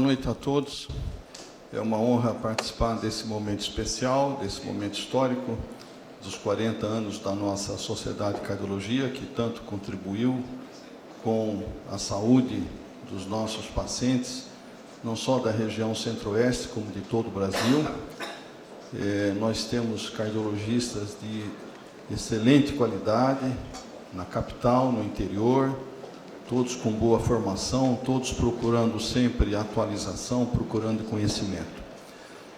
noite a todos. É uma honra participar desse momento especial, desse momento histórico, dos 40 anos da nossa Sociedade de Cardiologia, que tanto contribuiu com a saúde dos nossos pacientes, não só da região centro-oeste, como de todo o Brasil. Nós temos cardiologistas de excelente qualidade, na capital, no interior, todos com boa formação, todos procurando sempre atualização, procurando conhecimento.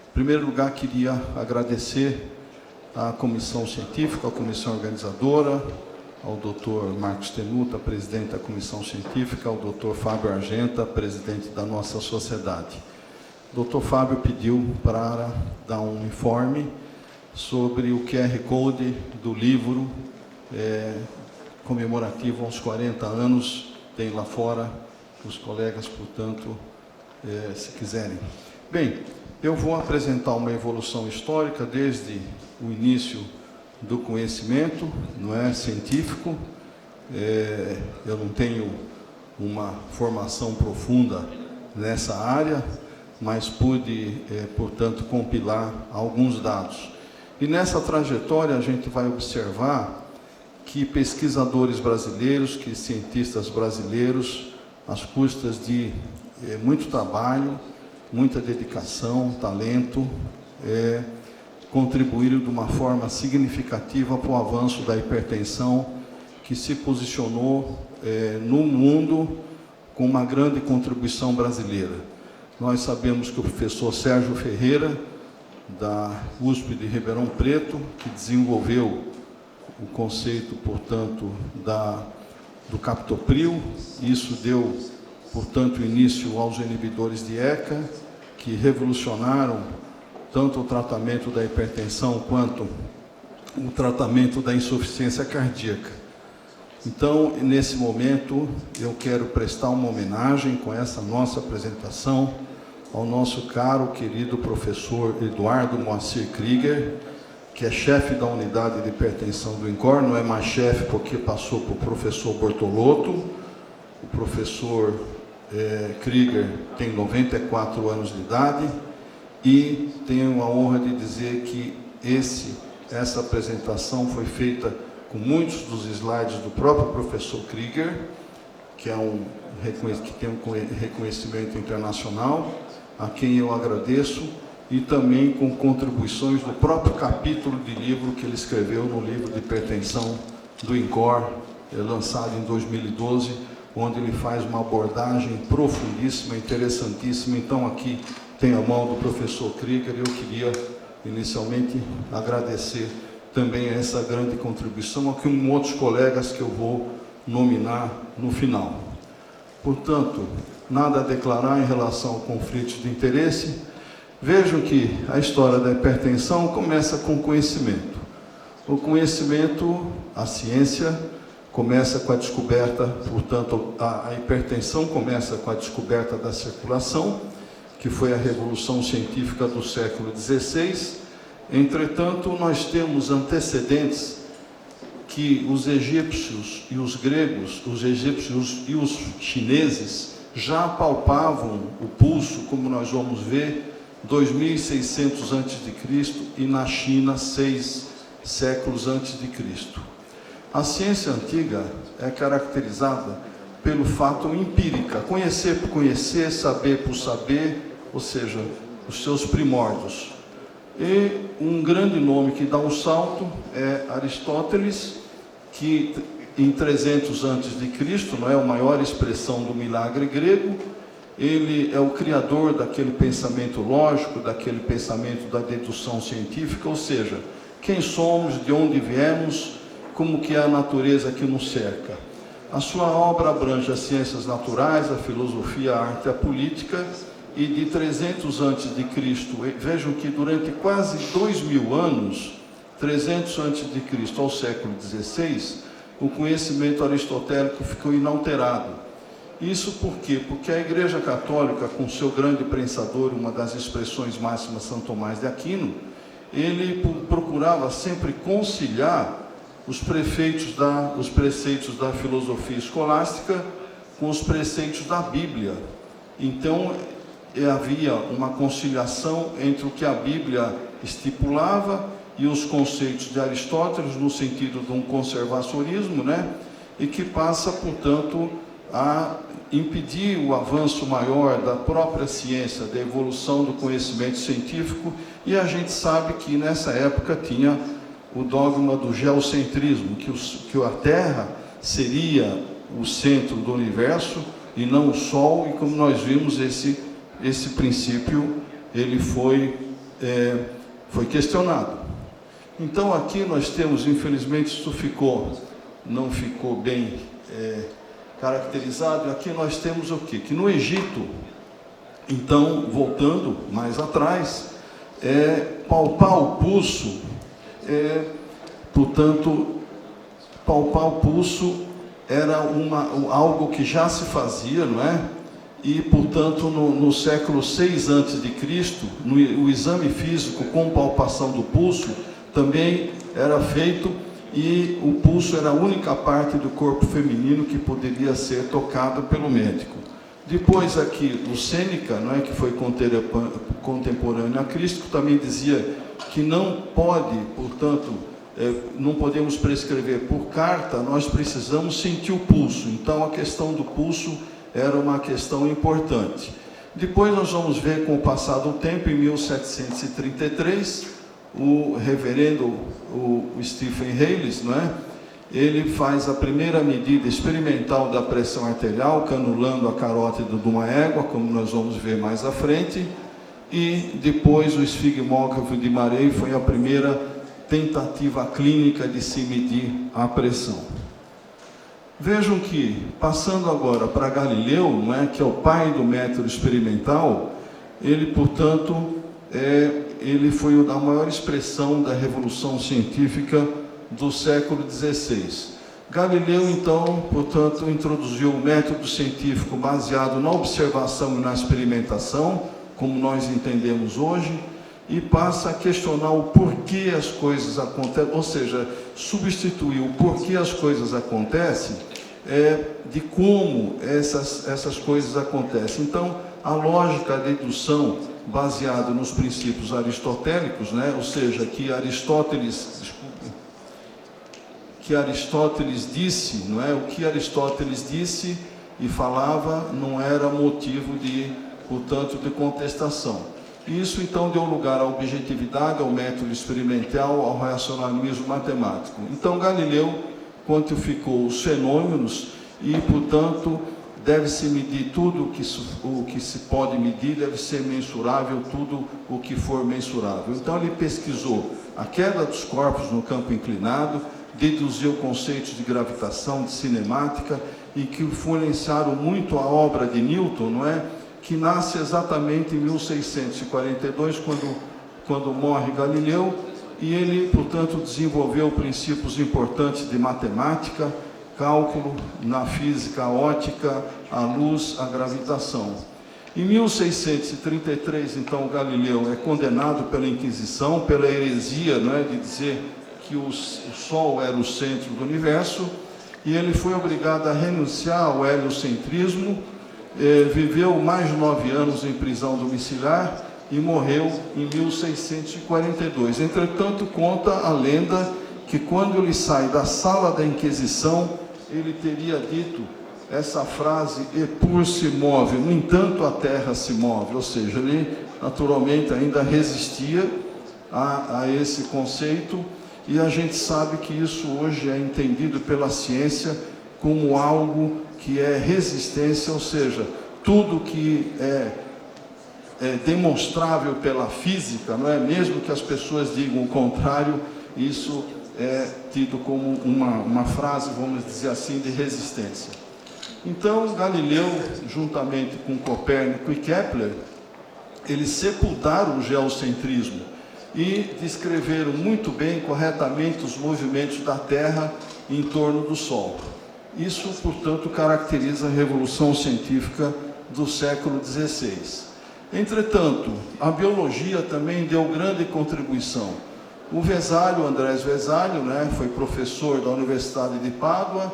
Em primeiro lugar, queria agradecer à comissão científica, à comissão organizadora, ao Dr. Marcos Tenuta, presidente da comissão científica, ao Dr. Fábio Argenta, presidente da nossa sociedade. O Dr. Fábio pediu para dar um informe sobre o QR Code do livro comemorativo aos 40 anos. Tem lá fora, os colegas, portanto, se quiserem. Bem, eu vou apresentar uma evolução histórica desde o início do conhecimento, não é científico. Eu não tenho uma formação profunda nessa área, mas pude, portanto, compilar alguns dados. E nessa trajetória a gente vai observar que pesquisadores brasileiros, que cientistas brasileiros, às custas de muito trabalho, muita dedicação, talento, contribuíram de uma forma significativa para o avanço da hipertensão, que se posicionou no mundo com uma grande contribuição brasileira. Nós sabemos que o professor Sérgio Ferreira, da USP de Ribeirão Preto, que desenvolveu o conceito, portanto, do captopril. Isso deu, portanto, início aos inibidores de ECA, que revolucionaram tanto o tratamento da hipertensão quanto o tratamento da insuficiência cardíaca. Então, nesse momento, eu quero prestar uma homenagem com essa nossa apresentação ao nosso caro, querido professor Eduardo Moacir Krieger, que é chefe da unidade de hipertensão do INCOR, não é mais chefe porque passou para o professor Bortolotto. O professor Krieger tem 94 anos de idade e tenho a honra de dizer que essa apresentação foi feita com muitos dos slides do próprio professor Krieger, que tem um reconhecimento internacional, a quem eu agradeço, e também com contribuições do próprio capítulo de livro que ele escreveu no livro de hipertensão do INCOR, lançado em 2012, onde ele faz uma abordagem profundíssima, interessantíssima. Então, aqui tem a mão do professor Krieger, e eu queria, inicialmente, agradecer também a essa grande contribuição, aqui outros colegas que eu vou nominar no final. Portanto, nada a declarar em relação ao conflito de interesse. Vejam que a história da hipertensão começa com conhecimento. O conhecimento, a ciência, começa com a descoberta, portanto, a hipertensão começa com a descoberta da circulação, que foi a revolução científica do século XVI. Entretanto, nós temos antecedentes que os egípcios e os gregos, os egípcios e os chineses, já palpavam o pulso, como nós vamos ver, 2600 a.C. e na China 6 séculos antes de Cristo. A ciência antiga é caracterizada pelo fato empírica, conhecer por conhecer, saber por saber, ou seja, os seus primórdios. E um grande nome que dá um salto é Aristóteles, que em 300 a.C., não é a maior expressão do milagre grego. Ele é o criador daquele pensamento lógico, daquele pensamento da dedução científica, ou seja, quem somos, de onde viemos, como que é a natureza que nos cerca. A sua obra abrange as ciências naturais, a filosofia, a arte e a política, e de 300 a.C., vejam que durante quase 2000 anos, 300 a.C. ao século XVI, o conhecimento aristotélico ficou inalterado. Isso por quê? Porque a Igreja Católica, com seu grande pensador, uma das expressões máximas, São Tomás de Aquino, ele procurava sempre conciliar os preceitos da filosofia escolástica com os preceitos da Bíblia. Então, havia uma conciliação entre o que a Bíblia estipulava e os conceitos de Aristóteles, no sentido de um conservacionismo, né? E que passa, portanto, a impedir o avanço maior da própria ciência, da evolução do conhecimento científico, e a gente sabe que nessa época tinha o dogma do geocentrismo, que a Terra seria o centro do universo e não o Sol, e como nós vimos, esse princípio ele foi questionado. Então aqui nós temos, infelizmente isso não ficou bem caracterizado. Aqui nós temos o quê? Que no Egito, então, voltando mais atrás, palpar o pulso, portanto, palpar o pulso era algo que já se fazia, não é? E, portanto, no século VI a.C., o exame físico com palpação do pulso também era feito, e o pulso era a única parte do corpo feminino que poderia ser tocada pelo médico. Depois aqui, o Sêneca, não é, que foi contemporâneo a Cristo, também dizia que não pode, portanto, não podemos prescrever por carta, nós precisamos sentir o pulso. Então a questão do pulso era uma questão importante. Depois nós vamos ver, com o passar do tempo, em 1733, o reverendo Stephen Hales, não é? Ele faz a primeira medida experimental da pressão arterial, canulando a carótida de uma égua, como nós vamos ver mais à frente, e depois o esfigmógrafo de Marey foi a primeira tentativa clínica de se medir a pressão. Vejam que, passando agora para Galileu, não é, que é o pai do método experimental, ele, portanto, ele foi a maior expressão da revolução científica do século XVI. Galileu, então, portanto, introduziu o método científico baseado na observação e na experimentação, como nós entendemos hoje, e passa a questionar o porquê as coisas acontecem, ou seja, substituir o porquê as coisas acontecem de como essas coisas acontecem. Então, a lógica da dedução baseada nos princípios aristotélicos, né? Ou seja, que Aristóteles disse, não é? O que Aristóteles disse e falava não era motivo portanto, de contestação. Isso, então, deu lugar à objetividade, ao método experimental, ao racionalismo matemático. Então, Galileu quantificou os fenômenos e, portanto, deve-se medir tudo o que se pode medir, deve ser mensurável tudo o que for mensurável. Então, ele pesquisou a queda dos corpos no campo inclinado, deduziu conceitos de gravitação, de cinemática, e que influenciaram muito a obra de Newton, não é? Que nasce exatamente em 1642, quando morre Galileu, e ele, portanto, desenvolveu princípios importantes de matemática, cálculo, na física ótica, a luz, a gravitação. Em 1633, então, Galileu é condenado pela Inquisição, pela heresia, não é, de dizer que o Sol era o centro do universo, e ele foi obrigado a renunciar ao heliocentrismo, viveu mais de 9 anos em prisão domiciliar e morreu em 1642. Entretanto, conta a lenda que quando ele sai da sala da Inquisição, ele teria dito essa frase: "Epur se move", no entanto a terra se move, ou seja, ele naturalmente ainda resistia a esse conceito, e a gente sabe que isso hoje é entendido pela ciência como algo que é resistência, ou seja, tudo que é demonstrável pela física, não é? Mesmo que as pessoas digam o contrário, isso é tido como uma frase, vamos dizer assim, de resistência. Então, Galileu, juntamente com Copérnico e Kepler, eles sepultaram o geocentrismo e descreveram muito bem, corretamente, os movimentos da Terra em torno do Sol. Isso, portanto, caracteriza a revolução científica do século XVI. Entretanto, a biologia também deu grande contribuição. O Vesalio, Andrés Vesalio, né, foi professor da Universidade de Pádua,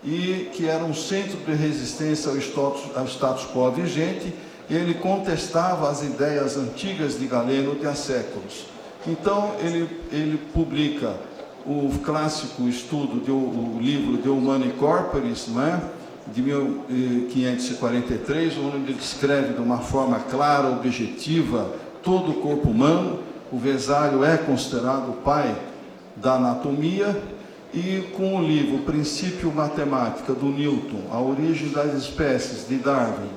e que era um centro de resistência ao status quo vigente, ele contestava as ideias antigas de Galeno de há séculos. Então, ele publica o clássico estudo, o livro De Humani Corporis, não é? De 1543, onde ele descreve de uma forma clara, objetiva, todo o corpo humano. O Vesálio é considerado o pai da anatomia, e com o livro Princípio Matemática do Newton, A Origem das Espécies de Darwin,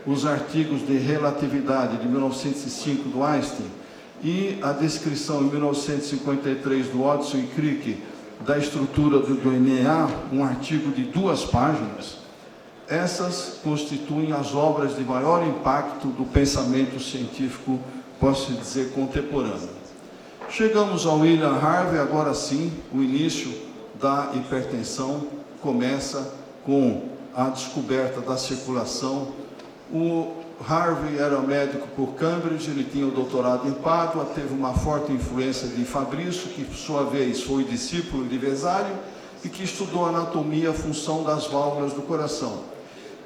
os artigos de relatividade de 1905 do Einstein e a descrição em 1953 do Hodgson e Crick da estrutura do DNA, um artigo de 2 páginas, essas constituem as obras de maior impacto do pensamento científico, posso dizer, contemporâneo. Chegamos ao William Harvey, agora sim, o início da hipertensão começa com a descoberta da circulação. O Harvey era médico por Cambridge, ele tinha o doutorado em Pádua, teve uma forte influência de Fabrício, que por sua vez foi discípulo de Vesálio e que estudou anatomia e a função das válvulas do coração.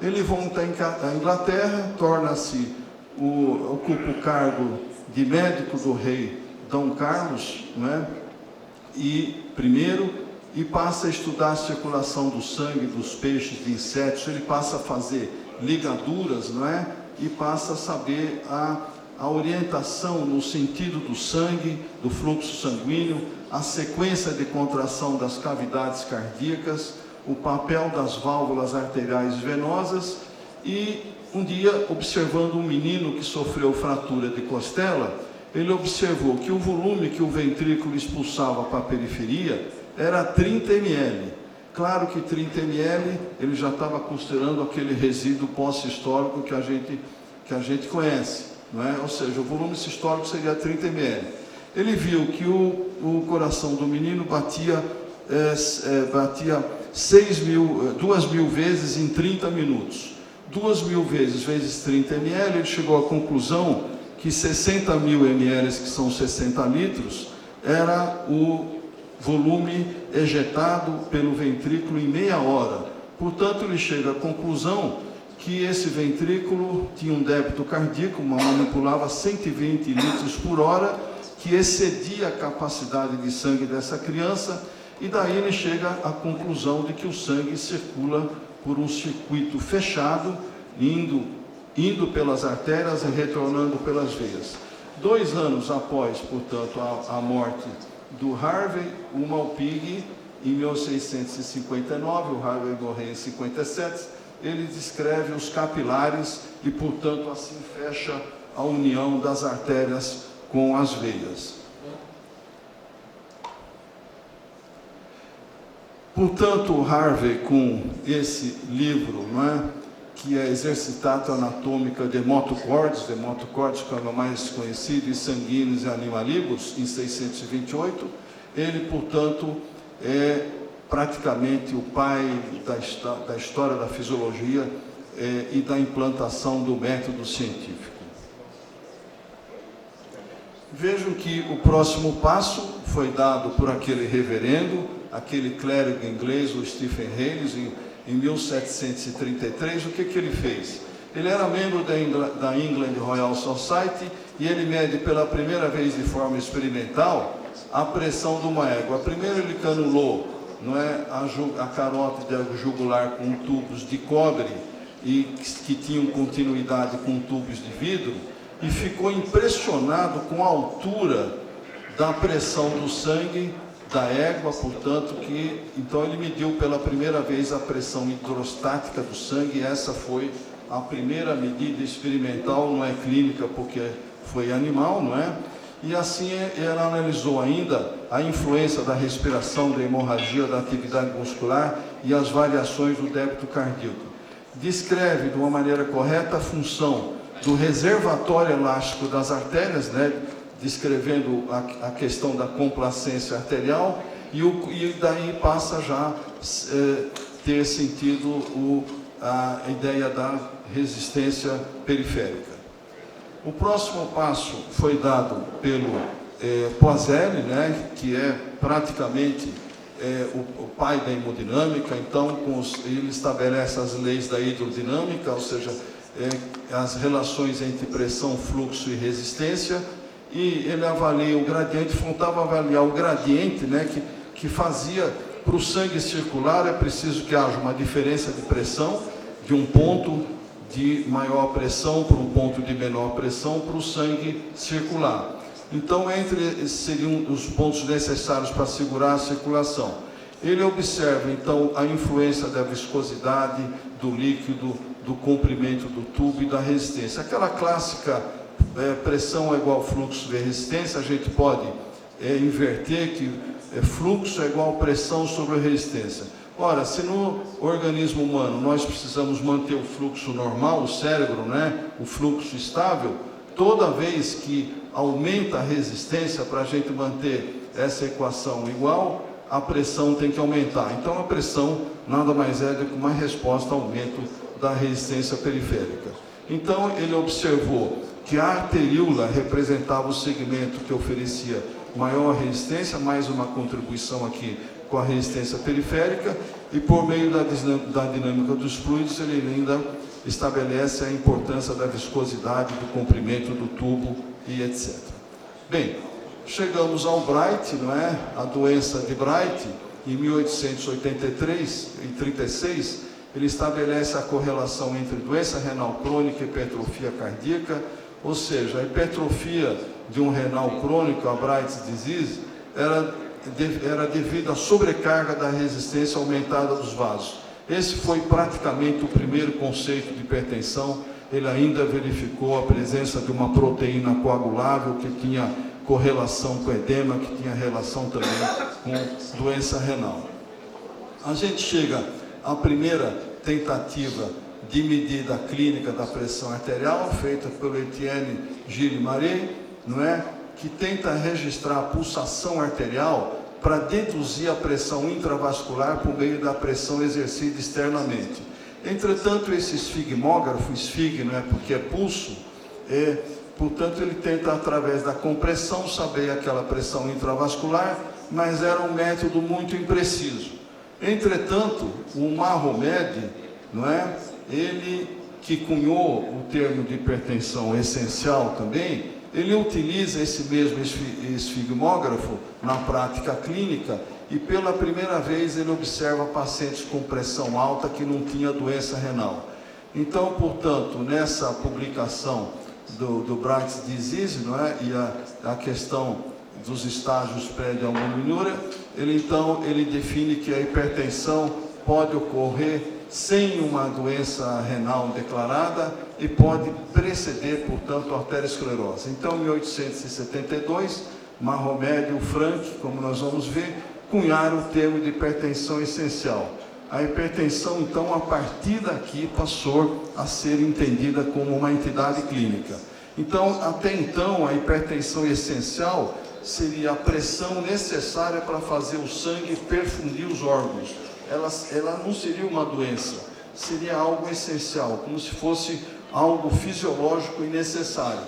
Ele volta à Inglaterra, torna-se, ocupa o cargo de médico do rei Dom Carlos, né? E passa a estudar a circulação do sangue, dos peixes, de insetos. Ele passa a fazer ligaduras, não é? E passa a saber a orientação no sentido do sangue, do fluxo sanguíneo, a sequência de contração das cavidades cardíacas, o papel das válvulas arteriais venosas. E um dia, observando um menino que sofreu fratura de costela, ele observou que o volume que o ventrículo expulsava para a periferia era 30 ml. Claro que 30 ml ele já estava considerando aquele resíduo pós-sistólico que a gente conhece, não é? Ou seja, o volume sistólico seria 30 ml. Ele viu que o coração do menino batia 2.000 vezes em 30 minutos. 2.000 vezes 30 ml, ele chegou à conclusão que 60.000 ml, que são 60 litros, era o volume ejetado pelo ventrículo em meia hora. Portanto, ele chega à conclusão que esse ventrículo tinha um débito cardíaco, manipulava 120 litros por hora, que excedia a capacidade de sangue dessa criança, e daí ele chega à conclusão de que o sangue circula por um circuito fechado, indo pelas artérias e retornando pelas veias. 2 anos após, portanto, a morte do Harvey, o Malpighi, em 1659, o Harvey morreu em 57, ele descreve os capilares e, portanto, assim fecha a união das artérias com as veias. Portanto, o Harvey, com esse livro, não é, que é Exercitatio Anatomica de Motu Cordis, que é o mais conhecido, e Sanguinis e Animalibus, em 628, ele, portanto, é praticamente o pai da história da fisiologia e da implantação do método científico. Vejam que o próximo passo foi dado por aquele reverendo, aquele clérigo inglês, o Stephen Haynes, em 1733. O que ele fez? Ele era membro da England Royal Society e ele mede pela primeira vez de forma experimental a pressão de uma égua. Primeiro ele canulou, não é, a carótida jugular com tubos de cobre e que tinham continuidade com tubos de vidro, e ficou impressionado com a altura da pressão do sangue da égua, portanto, então ele mediu pela primeira vez a pressão hidrostática do sangue, e essa foi a primeira medida experimental, não é clínica porque foi animal, não é? E assim ele analisou ainda a influência da respiração, da hemorragia, da atividade muscular e as variações do débito cardíaco. Descreve de uma maneira correta a função do reservatório elástico das artérias, né? Descrevendo a questão da complacência arterial, e daí passa já ter sentido a ideia da resistência periférica. O próximo passo foi dado pelo Poiseuille, né, que é praticamente o pai da hemodinâmica. Então, ele estabelece as leis da hidrodinâmica, ou seja, as relações entre pressão, fluxo e resistência, e ele avalia o gradiente, faltava avaliar o gradiente, né, que fazia, para o sangue circular, é preciso que haja uma diferença de pressão, de um ponto de maior pressão para um ponto de menor pressão para o sangue circular. Então, seriam os pontos necessários para segurar a circulação. Ele observa, então, a influência da viscosidade do líquido, do comprimento do tubo e da resistência. Aquela clássica pressão é igual fluxo de resistência, a gente pode inverter que fluxo é igual pressão sobre resistência. Ora, se no organismo humano nós precisamos manter o fluxo normal, o cérebro, né, o fluxo estável, toda vez que aumenta a resistência para a gente manter essa equação igual, a pressão tem que aumentar. Então a pressão nada mais é do que uma resposta ao aumento da resistência periférica. Então ele observou que a arteríola representava o segmento que oferecia maior resistência, mais uma contribuição aqui com a resistência periférica, e por meio da dinâmica dos fluidos ele ainda estabelece a importância da viscosidade, do comprimento do tubo e etc. Bem, chegamos ao Bright, não é? A doença de Bright, em 1883 e 36, ele estabelece a correlação entre doença renal crônica e hipertrofia cardíaca, ou seja, a hipertrofia de um renal crônico, a Bright's disease, era devido à sobrecarga da resistência aumentada dos vasos. Esse foi praticamente o primeiro conceito de hipertensão. Ele ainda verificou a presença de uma proteína coagulável que tinha correlação com edema, que tinha relação também com doença renal. A gente chega à primeira tentativa de medida clínica da pressão arterial, feita pelo Etienne Gilles Maré, não é? Que tenta registrar a pulsação arterial para deduzir a pressão intravascular por meio da pressão exercida externamente. Entretanto, esse esfigmógrafo, esfig, não é, porque é pulso, portanto, ele tenta, através da compressão, saber aquela pressão intravascular, mas era um método muito impreciso. Entretanto, o Mahomed, não é, ele que cunhou o termo de hipertensão essencial também, ele utiliza esse mesmo esfigmógrafo na prática clínica e pela primeira vez ele observa pacientes com pressão alta que não tinha doença renal. Então, portanto, nessa publicação do Bright's disease, não é, e a questão dos estágios pré-albuminúria, ele define que a hipertensão pode ocorrer sem uma doença renal declarada e pode preceder, portanto, a arteriosclerose. Então, em 1872, Mahomed e o Frank, como nós vamos ver, cunharam o termo de hipertensão essencial. A hipertensão, então, a partir daqui, passou a ser entendida como uma entidade clínica. Então, até então, a hipertensão essencial seria a pressão necessária para fazer o sangue perfundir os órgãos. Ela não seria uma doença, seria algo essencial, como se fosse algo fisiológico e necessário.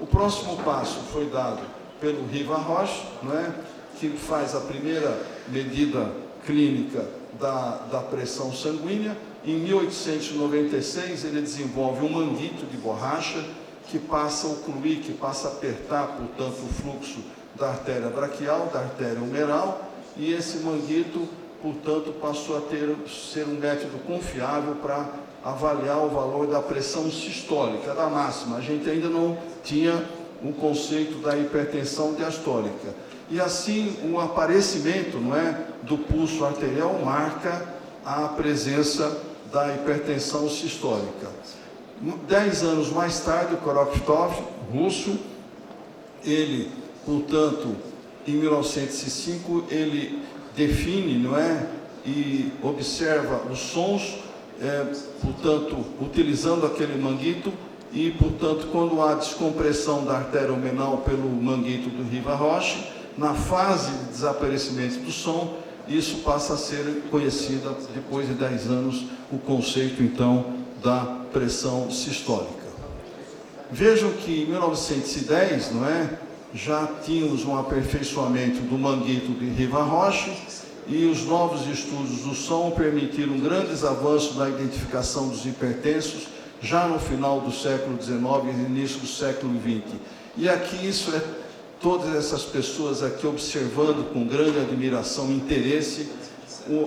O próximo passo foi dado pelo Riva-Roche, não é? Que faz a primeira medida clínica da pressão sanguínea. Em 1896, ele desenvolve um manguito de borracha que passa a ocluir, que passa a apertar, portanto, o fluxo da artéria braquial, da artéria humeral, e esse manguito, portanto, passou a ser um método confiável para avaliar o valor da pressão sistólica, da máxima. A gente ainda não tinha o conceito da hipertensão diastólica. E assim, o aparecimento, não é, do pulso arterial marca a presença da hipertensão sistólica. 10 anos mais tarde, o Korotkov, russo, ele, portanto, em 1905, ele define, não é, e observa os sons, portanto, utilizando aquele manguito, e, portanto, quando há descompressão da artéria humenal pelo manguito do Riva-Roche, na fase de desaparecimento do som, isso passa a ser conhecida, depois de 10 anos, o conceito, então, da pressão sistólica. Vejam que em 1910, não é, já tínhamos um aperfeiçoamento do manguito de Riva-Roche e os novos estudos do som permitiram grandes avanços na identificação dos hipertensos, já no final do século XIX e início do século XX. E aqui isso é todas essas pessoas aqui observando com grande admiração e interesse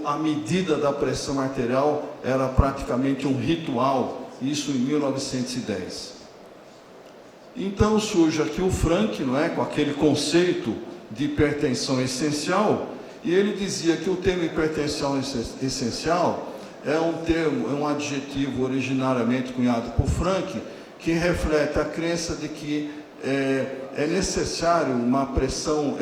a medida da pressão arterial era praticamente um ritual, isso em 1910. Então surge aqui o Frank, não é, com aquele conceito de hipertensão essencial, e ele dizia que o termo hipertensão essencial é um termo, é um adjetivo originariamente cunhado por Frank, que reflete a crença de que é necessário uma pressão,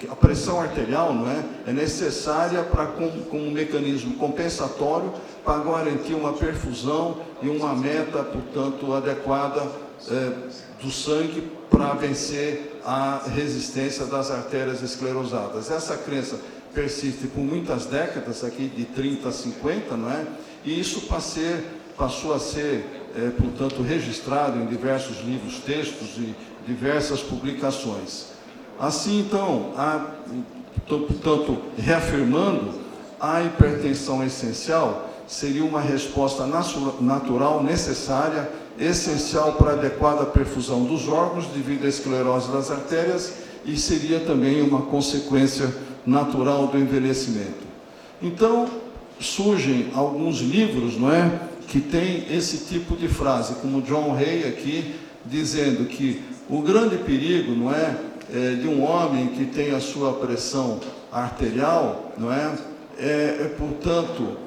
a pressão arterial, não é? É necessária para como um mecanismo compensatório para garantir uma perfusão e uma meta, portanto, adequada do sangue para vencer a resistência das artérias esclerosadas. Essa crença persiste por muitas décadas, aqui de 30 a 50, não é? E isso passou a ser, portanto, registrado em diversos livros, textos e diversas publicações. Assim, então, portanto, reafirmando, a hipertensão essencial seria uma resposta natural, necessária, essencial para a adequada perfusão dos órgãos devido à esclerose das artérias e seria também uma consequência natural do envelhecimento. Então, surgem alguns livros, não é, que tem esse tipo de frase, como John Hay aqui, dizendo que o grande perigo, não é, de um homem que tem a sua pressão arterial, não é, portanto,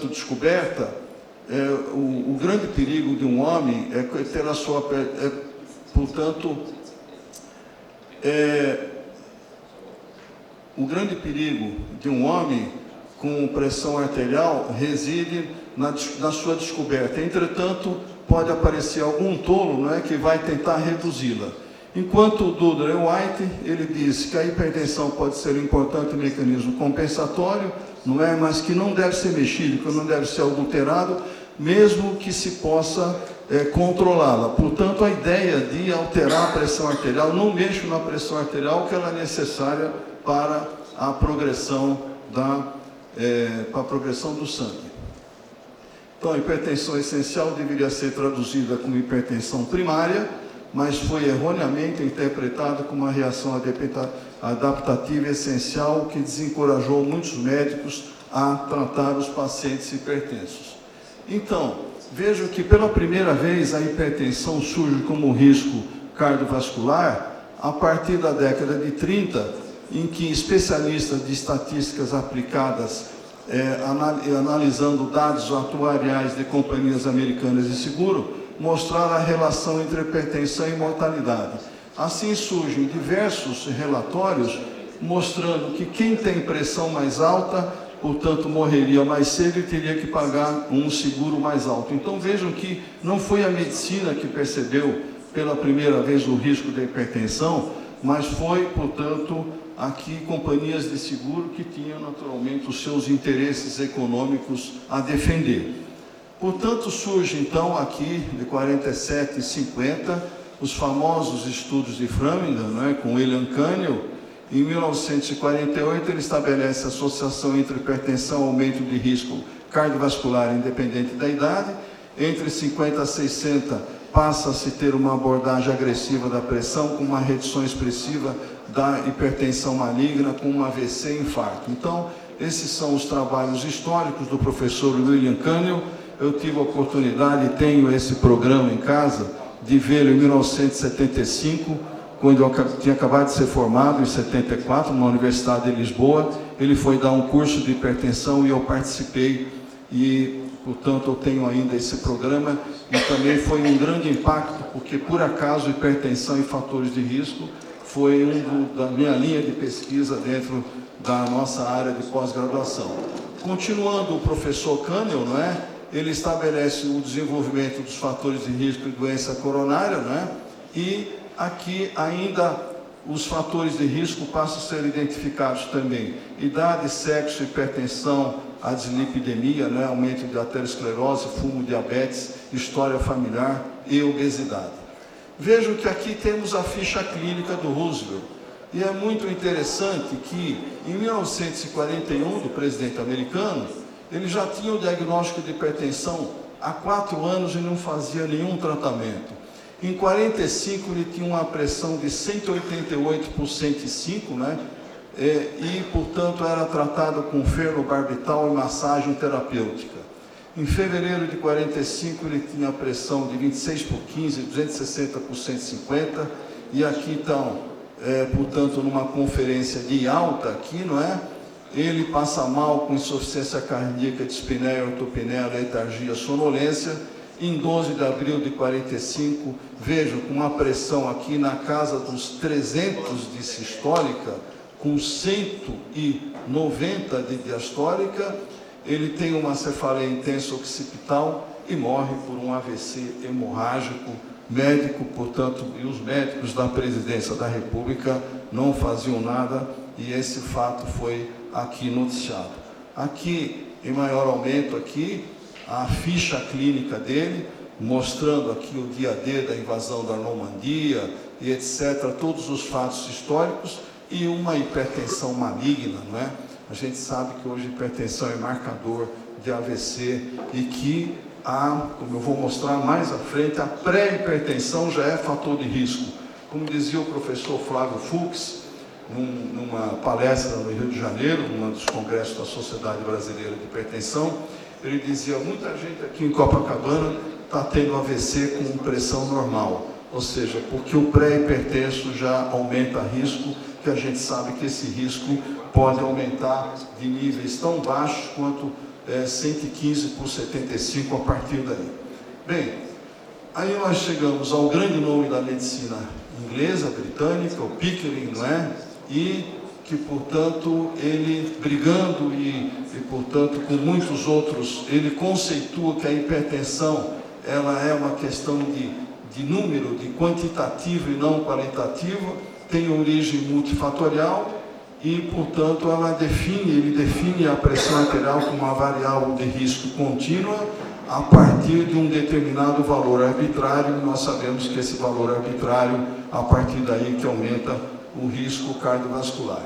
descoberta, o grande perigo de um homem é ter a sua, o grande perigo de um homem com pressão arterial reside na sua descoberta. Entretanto, pode aparecer algum tolo, não é, que vai tentar reduzi-la. Enquanto o Dudley White, ele diz que a hipertensão pode ser um importante mecanismo compensatório, não é, mas que não deve ser mexido, que não deve ser adulterado, mesmo que se possa controlá-la. Portanto, a ideia de alterar a pressão arterial, não mexo na pressão arterial, que ela é necessária para a progressão do sangue. Então, a hipertensão essencial deveria ser traduzida como hipertensão primária, mas foi erroneamente interpretada como uma reação adaptativa essencial que desencorajou muitos médicos a tratar os pacientes hipertensos. Então, vejo que pela primeira vez a hipertensão surge como risco cardiovascular a partir da década de 30, em que especialistas de estatísticas aplicadas, analisando dados atuariais de companhias americanas de seguro, mostraram a relação entre hipertensão e mortalidade. Assim surgem diversos relatórios mostrando que quem tem pressão mais alta, portanto, morreria mais cedo e teria que pagar um seguro mais alto. Então vejam que não foi a medicina que percebeu pela primeira vez o risco da hipertensão, mas foi, portanto, aqui companhias de seguro que tinham naturalmente os seus interesses econômicos a defender. Portanto, surge então aqui de 47 e 50 os famosos estudos de Framingham, né, com William Cannell. Em 1948 ele estabelece a associação entre hipertensão e aumento de risco cardiovascular independente da idade. Entre 50 a 60 passa-se a ter uma abordagem agressiva da pressão com uma redução expressiva da hipertensão maligna com um AVC e infarto. Então, esses são os trabalhos históricos do professor William Cannell. Eu tive a oportunidade, e tenho esse programa em casa, de vê-lo em 1975, quando eu tinha acabado de ser formado, em 74, na Universidade de Lisboa. Ele foi dar um curso de hipertensão e eu participei, e, portanto, eu tenho ainda esse programa, e também foi um grande impacto, porque, por acaso, hipertensão e fatores de risco foi da minha linha de pesquisa dentro da nossa área de pós-graduação. Continuando o professor Cannell, não é? Ele estabelece o desenvolvimento dos fatores de risco de doença coronária, né? E aqui ainda os fatores de risco passam a ser identificados também. Idade, sexo, hipertensão, a dislipidemia, né? Aumento de aterosclerose, fumo, diabetes, história familiar e obesidade. Vejo que aqui temos a ficha clínica do Roosevelt. E é muito interessante que em 1941, do presidente americano, ele já tinha o diagnóstico de hipertensão há 4 anos ele não fazia nenhum tratamento. Em 45 ele tinha uma pressão de 188 por 105, né? E, portanto, era tratado com fenobarbital e massagem terapêutica. Em fevereiro de 45 ele tinha a pressão de 26 por 15, 260 por 150, e aqui estão, portanto, numa conferência de alta aqui, não é? Ele passa mal com insuficiência cardíaca, dispneia, ortopneia, letargia, sonolência. Em 12 de abril de 45, vejo com uma pressão aqui na casa dos 300 de sistólica, com 190 de diastólica, ele tem uma cefaleia intensa occipital e morre por um AVC hemorrágico. Médico, portanto, e os médicos da Presidência da República não faziam nada, e esse fato foi aqui noticiado. Aqui, em maior aumento, aqui, a ficha clínica dele, mostrando aqui o dia D da invasão da Normandia, e etc., todos os fatos históricos, e uma hipertensão maligna, não é? A gente sabe que hoje hipertensão é marcador de AVC, e que como eu vou mostrar mais à frente, a pré-hipertensão já é fator de risco. Como dizia o professor Flávio Fux, numa palestra no Rio de Janeiro, num dos congressos da Sociedade Brasileira de Hipertensão, ele dizia: muita gente aqui em Copacabana está tendo AVC com pressão normal, ou seja, porque o pré-hipertenso já aumenta risco, que a gente sabe que esse risco pode aumentar de níveis tão baixos quanto 115 por 75 a partir daí. Bem, aí nós chegamos ao grande nome da medicina inglesa, britânica, o Pickering, não é? E que, portanto, ele, brigando e portanto, com muitos outros, ele conceitua que a hipertensão, ela é uma questão de número, de quantitativo e não qualitativo, tem origem multifatorial, e, portanto, ele define a pressão arterial como uma variável de risco contínua a partir de um determinado valor arbitrário. Nós sabemos que esse valor arbitrário, a partir daí que aumenta o risco cardiovascular.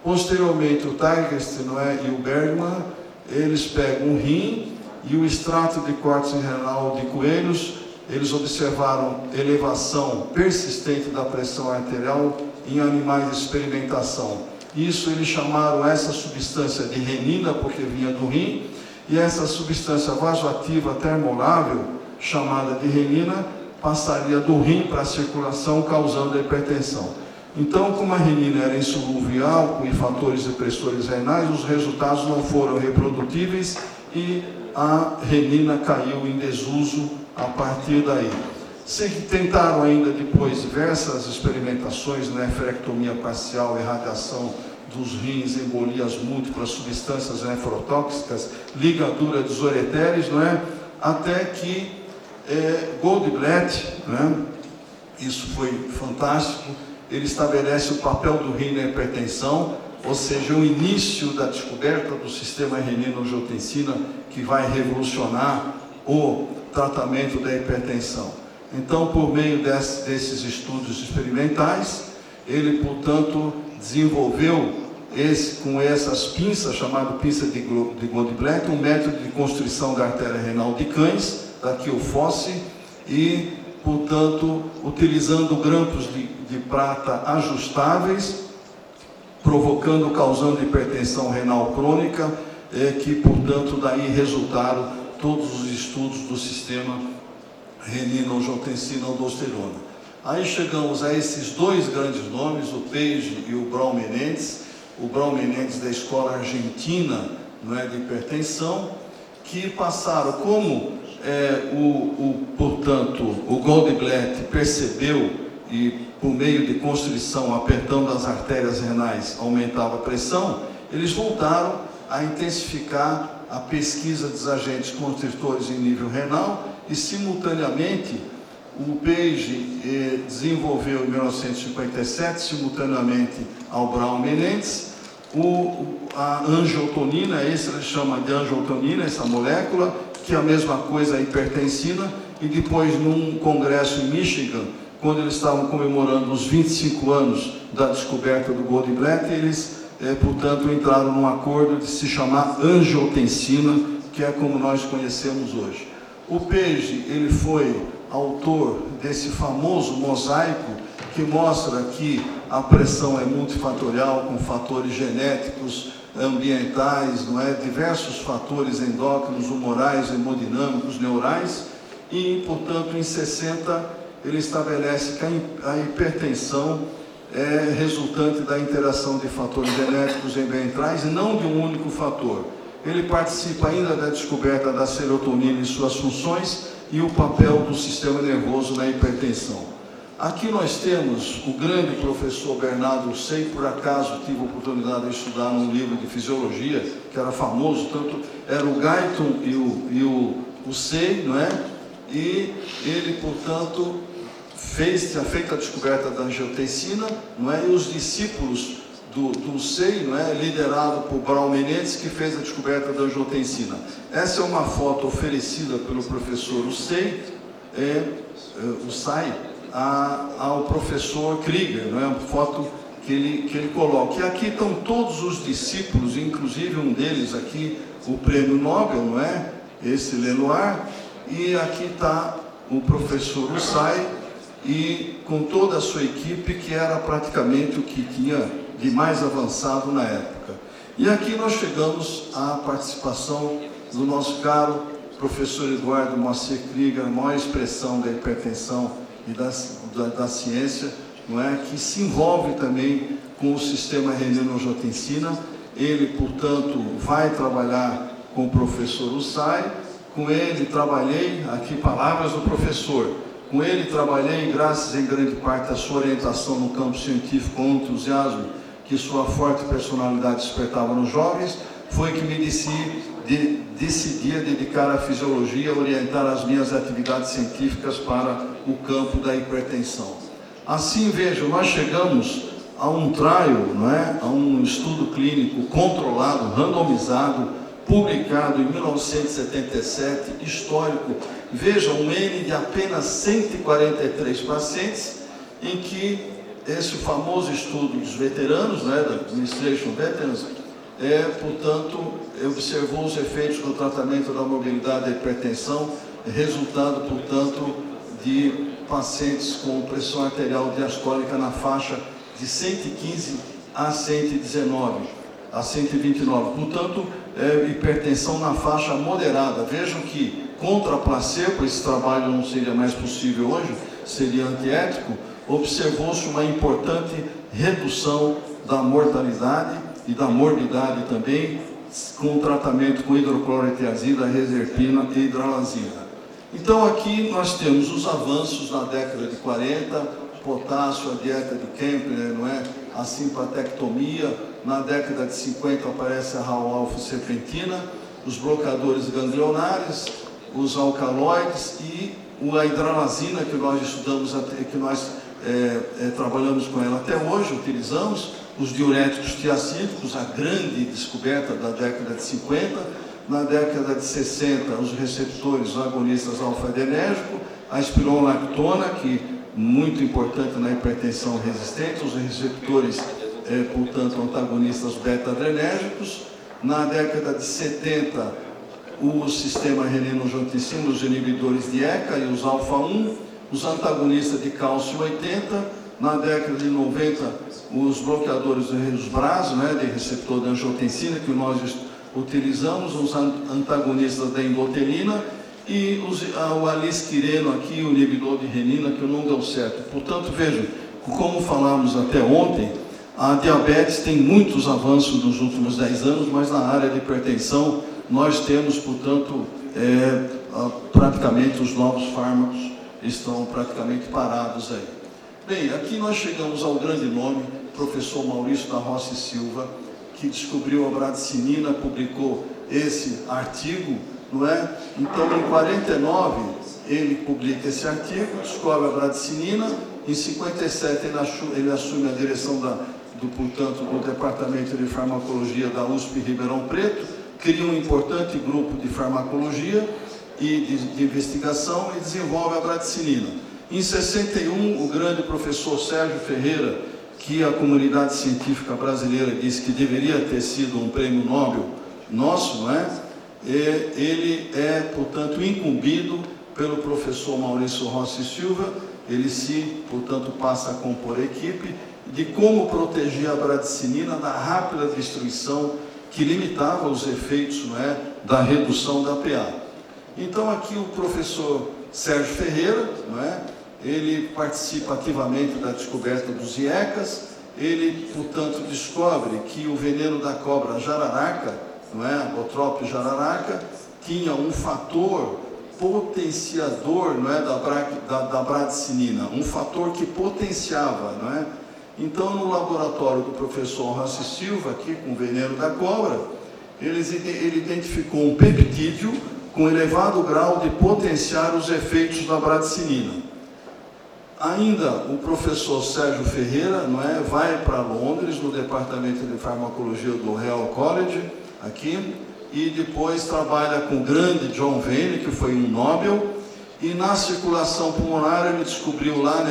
Posteriormente, o Tigers, não é, e o Bergman, eles pegam o rim e o extrato de córtex renal de coelhos. Eles observaram elevação persistente da pressão arterial em animais de experimentação. Isso eles chamaram essa substância de renina, porque vinha do rim, e essa substância vasoativa termolável, chamada de renina, passaria do rim para a circulação, causando a hipertensão. Então, como a renina era insolúvel em álcool e fatores depressores renais, os resultados não foram reprodutíveis e a renina caiu em desuso a partir daí. Tentaram ainda depois diversas experimentações, nefrectomia parcial, irradiação dos rins, embolias múltiplas, substâncias nefrotóxicas, ligadura dos ureteres, não é? Até que Goldblatt, né? Isso foi fantástico, ele estabelece o papel do rim na hipertensão, ou seja, o início da descoberta do sistema renina-angiotensina, que vai revolucionar o tratamento da hipertensão. Então, por meio desses estudos experimentais, ele, portanto, desenvolveu com essas pinças, chamado pinça de Goldblatt, um método de constrição da artéria renal de cães, daqui o Fosse, e, portanto, utilizando grampos de prata ajustáveis, causando hipertensão renal crônica, que, portanto, daí resultaram todos os estudos do sistema renina-angiotensina-aldosterona. Aí chegamos a esses dois grandes nomes, o Page e o Braun Menendez. O Braun Menendez da escola argentina, não é, de hipertensão, que passaram, como portanto, o Goldblatt percebeu, e por meio de constrição, apertando as artérias renais, aumentava a pressão, eles voltaram a intensificar a pesquisa dos agentes constritores em nível renal, e, simultaneamente, o Page desenvolveu em 1957, simultaneamente ao Braun Menendez, a angiotonina, esse ele chama de angiotonina, essa molécula, que é a mesma coisa, a hipertensina, e depois, num congresso em Michigan, quando eles estavam comemorando os 25 anos da descoberta do Goldblatt, eles, portanto, entraram num acordo de se chamar angiotensina, que é como nós conhecemos hoje. O Page, ele foi autor desse famoso mosaico que mostra que a pressão é multifatorial, com fatores genéticos, ambientais, não é? Diversos fatores endócrinos, humorais, hemodinâmicos, neurais, e, portanto, em 60, ele estabelece que a hipertensão é resultante da interação de fatores genéticos e ambientais, e não de um único fator. Ele participa ainda da descoberta da serotonina e suas funções e o papel do sistema nervoso na hipertensão. Aqui nós temos o grande professor Bernardo Say, por acaso tive a oportunidade de estudar num livro de fisiologia, que era famoso, tanto era o Guyton e o Say, não é? E ele, portanto, tinha feito a descoberta da angiotensina, não é? E os discípulos do Say, não é? Liderado por Braun Menendez, que fez a descoberta da angiotensina. Essa é uma foto oferecida pelo professor Say, ao professor Krieger, não é? Uma foto que ele coloca. E aqui estão todos os discípulos, inclusive um deles aqui, o prêmio Nobel, não é? Esse Lenoir, e aqui está o professor Say, e com toda a sua equipe, que era praticamente o que tinha de mais avançado na época. E aqui nós chegamos à participação do nosso caro professor Eduardo Moacir Krieger, a maior expressão da hipertensão e da ciência, não é? Que se envolve também com o sistema renina-angiotensina. Ele, portanto, vai trabalhar com o professor Say. Com ele trabalhei, aqui palavras do professor, com ele trabalhei, graças em grande parte à sua orientação no campo científico, com o entusiasmo que sua forte personalidade despertava nos jovens, foi que me decidi a dedicar à fisiologia, orientar as minhas atividades científicas para o campo da hipertensão. Assim, vejam, nós chegamos a um trial, não é? A um estudo clínico controlado, randomizado, publicado em 1977, histórico. Vejam, um N de apenas 143 pacientes, em que esse famoso estudo dos veteranos, né, da Administration Veterans, portanto, observou os efeitos do tratamento da mobilidade da hipertensão, resultado, portanto, de pacientes com pressão arterial diastólica na faixa de 115 a 119, a 129. Portanto, hipertensão na faixa moderada. Vejam que, contra a placebo, esse trabalho não seria mais possível hoje, seria antiético, observou-se uma importante redução da mortalidade e da morbidade também, com o tratamento com hidroclorotiazida, reserpina e hidralazina. Então aqui nós temos os avanços na década de 40, potássio, a dieta de Kempner, não é? A simpatectomia, na década de 50 aparece a Rauwolf-serpentina, os bloqueadores ganglionares, os alcaloides e a hidralazina, que nós estudamos, que nós trabalhamos com ela até hoje, utilizamos, os diuréticos tiacídicos, a grande descoberta da década de 50, na década de 60, os receptores agonistas alfa-adrenérgico, a espironolactona, que muito importante na hipertensão resistente, os receptores, portanto, antagonistas beta-adrenérgicos. Na década de 70, o sistema renino-angiotensina, os inibidores de ECA e os alfa-1, os antagonistas de cálcio 80, na década de 90, os bloqueadores dos BRAS, né, de receptor da angiotensina, que nós utilizamos, os antagonistas da endotelina e o alisquireno aqui, o inibidor de renina, que não deu certo. Portanto, vejam, como falamos até ontem, a diabetes tem muitos avanços nos últimos 10 anos, mas na área de hipertensão nós temos, portanto, praticamente os novos fármacos estão praticamente parados aí. Bem, aqui nós chegamos ao grande nome, professor Maurício da Roça e Silva, que descobriu a bradicinina, publicou esse artigo, não é? Então, em 49, ele publica esse artigo, descobre a bradicinina, em 57 ele assume a direção do Departamento de Farmacologia da USP Ribeirão Preto, cria um importante grupo de farmacologia e de investigação e desenvolve a bradicinina. Em 61, o grande professor Sérgio Ferreira, que a comunidade científica brasileira disse que deveria ter sido um prêmio Nobel nosso, não é? ele é, portanto, incumbido pelo professor Maurício Rossi Silva. Ele portanto, passa a compor a equipe de como proteger a bradicinina da rápida destruição que limitava os efeitos, não é, da redução da PA. Então, aqui o professor Sérgio Ferreira, não é, ele participa ativamente da descoberta dos IECAs. Ele, portanto, descobre que o veneno da cobra jararaca, não é, Botrop jararaca, tinha um fator potenciador, não é, da bradicinina, um fator que potenciava, não é? Então, no laboratório do professor Rossi Silva, aqui com o veneno da cobra, ele identificou um peptídeo com elevado grau de potenciar os efeitos da bradicinina. Ainda o professor Sérgio Ferreira, não é, vai para Londres, no departamento de farmacologia do Royal College, aqui, e depois trabalha com o grande John Vane, que foi um Nobel, e na circulação pulmonar ele descobriu lá,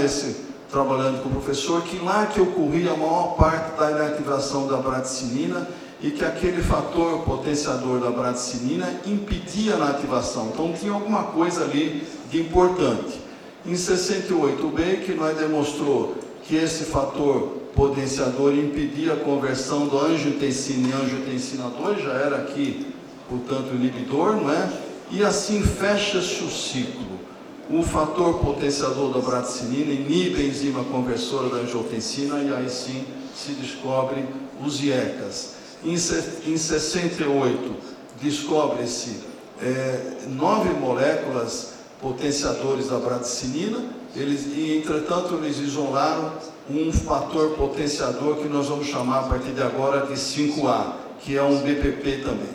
trabalhando com o professor, que lá que ocorria a maior parte da inativação da bradicinina e que aquele fator potenciador da bradicinina impedia a ativação. Então tinha alguma coisa ali de importante. Em 68, o Baker demonstrou que esse fator potenciador impedia a conversão do angiotensina em angiotensina 2, já era aqui, portanto, inibidor, não é? E assim fecha-se o ciclo. O fator potenciador da bradicinina inibe a enzima conversora da angiotensina e aí sim se descobrem os IECAs. Em 68, descobre-se 9 moléculas potenciadores da bradicinina, e entretanto eles isolaram um fator potenciador que nós vamos chamar a partir de agora de 5A, que é um BPP também.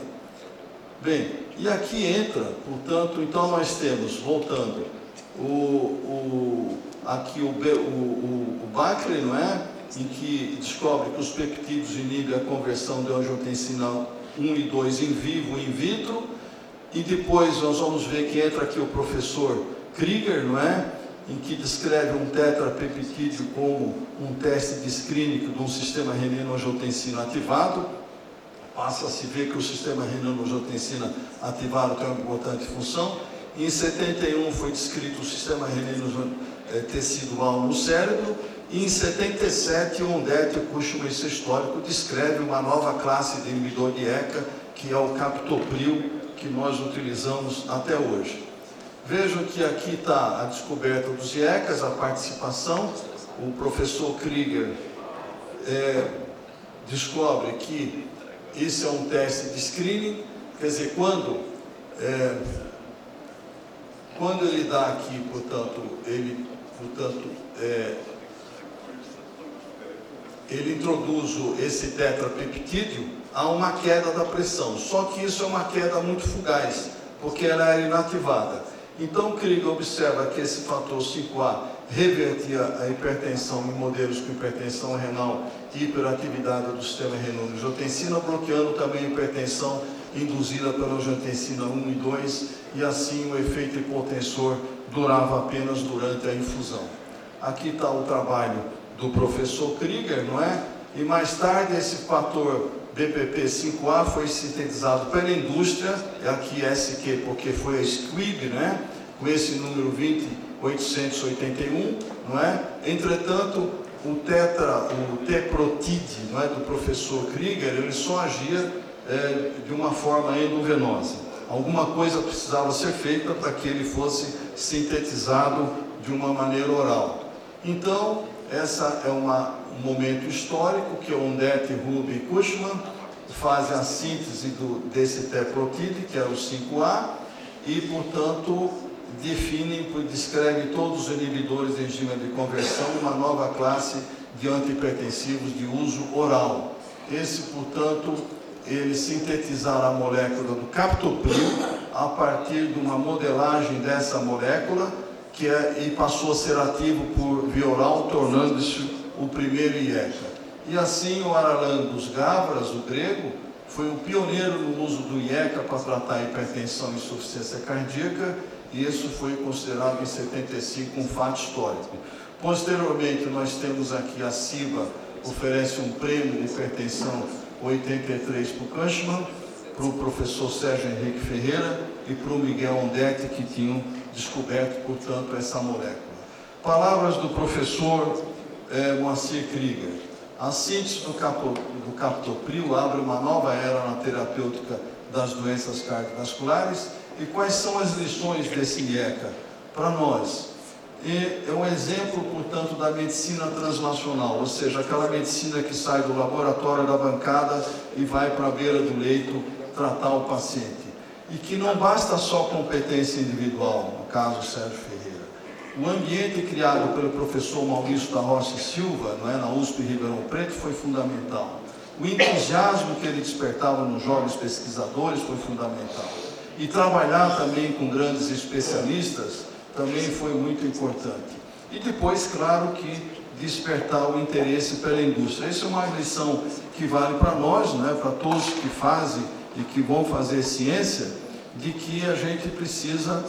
Bem, e aqui entra, portanto, então nós temos, voltando, aqui o Baker, não é? Em que descobre que os peptídeos inibem a conversão de angiotensina 1 e 2 em vivo e in vitro, e depois nós vamos ver que entra aqui o professor Krieger, não é? Em que descreve um tetrapeptídeo como um teste de screening de um sistema renina-angiotensina ativado. Passa a se ver que o sistema renina-angiotensina ativado tem uma importante função. Em 71 foi descrito o sistema renino-tecidual no cérebro. E em 77, o Ondet Cushman, esse histórico, descreve uma nova classe de inibidor de ECA, que é o captopril, que nós utilizamos até hoje. Vejam que aqui está a descoberta dos IECAs, a participação. O professor Krieger descobre que esse é um teste de screening, quer dizer, quando ele dá aqui, portanto, ele introduz esse tetrapeptídeo, há uma queda da pressão, só que isso é uma queda muito fugaz, porque ela é inativada. Então, Krieger observa que esse fator 5A revertia a hipertensão em modelos com hipertensão renal e hiperatividade do sistema renina-angiotensina, bloqueando também a hipertensão induzida pela angiotensina 1 e 2, e assim o efeito hipotensor durava apenas durante a infusão. Aqui está o trabalho do professor Krieger, não é? E mais tarde esse fator BPP5A foi sintetizado pela indústria, aqui SQ porque foi a Squibb, né? Com esse número 20881, não é? Entretanto, o teprotide, não é, do professor Krieger, ele só agia de uma forma endovenosa. Alguma coisa precisava ser feita para que ele fosse sintetizado de uma maneira oral. Então, essa é um momento histórico que o Ondet, Ruby e Cushman fazem a síntese desse teprotide, que é o 5A, e, portanto, descrevem todos os inibidores de enzima de conversão, uma nova classe de antihipertensivos de uso oral. Esse, portanto, eles sintetizaram a molécula do captopril a partir de uma modelagem dessa molécula, e passou a ser ativo por via oral, tornando-se o primeiro IECA. E assim o Aralandus Gavras, o grego, foi o pioneiro no uso do IECA para tratar hipertensão e insuficiência cardíaca, e isso foi considerado em 75 um fato histórico. Posteriormente, nós temos aqui a CIBA, oferece um prêmio de hipertensão 83 para o Cushman, para o professor Sérgio Henrique Ferreira e para o Miguel Ondetti, que tinham descoberto, portanto, essa molécula. Palavras do professor Moacir Krieger. A síntese do captopril abre uma nova era na terapêutica das doenças cardiovasculares. E quais são as lições desse IECA para nós? É um exemplo, portanto, da medicina translacional, ou seja, aquela medicina que sai do laboratório da bancada e vai para a beira do leito tratar o paciente. E que não basta só competência individual, no caso Sérgio Ferreira. O ambiente criado pelo professor Maurício da Rocha Silva, na USP Ribeirão Preto, foi fundamental. O entusiasmo que ele despertava nos jovens pesquisadores foi fundamental. E trabalhar também com grandes especialistas também foi muito importante. E depois, claro, que despertar o interesse pela indústria. Essa é uma lição que vale para nós, para todos que fazem e que vão fazer ciência, de que a gente precisa,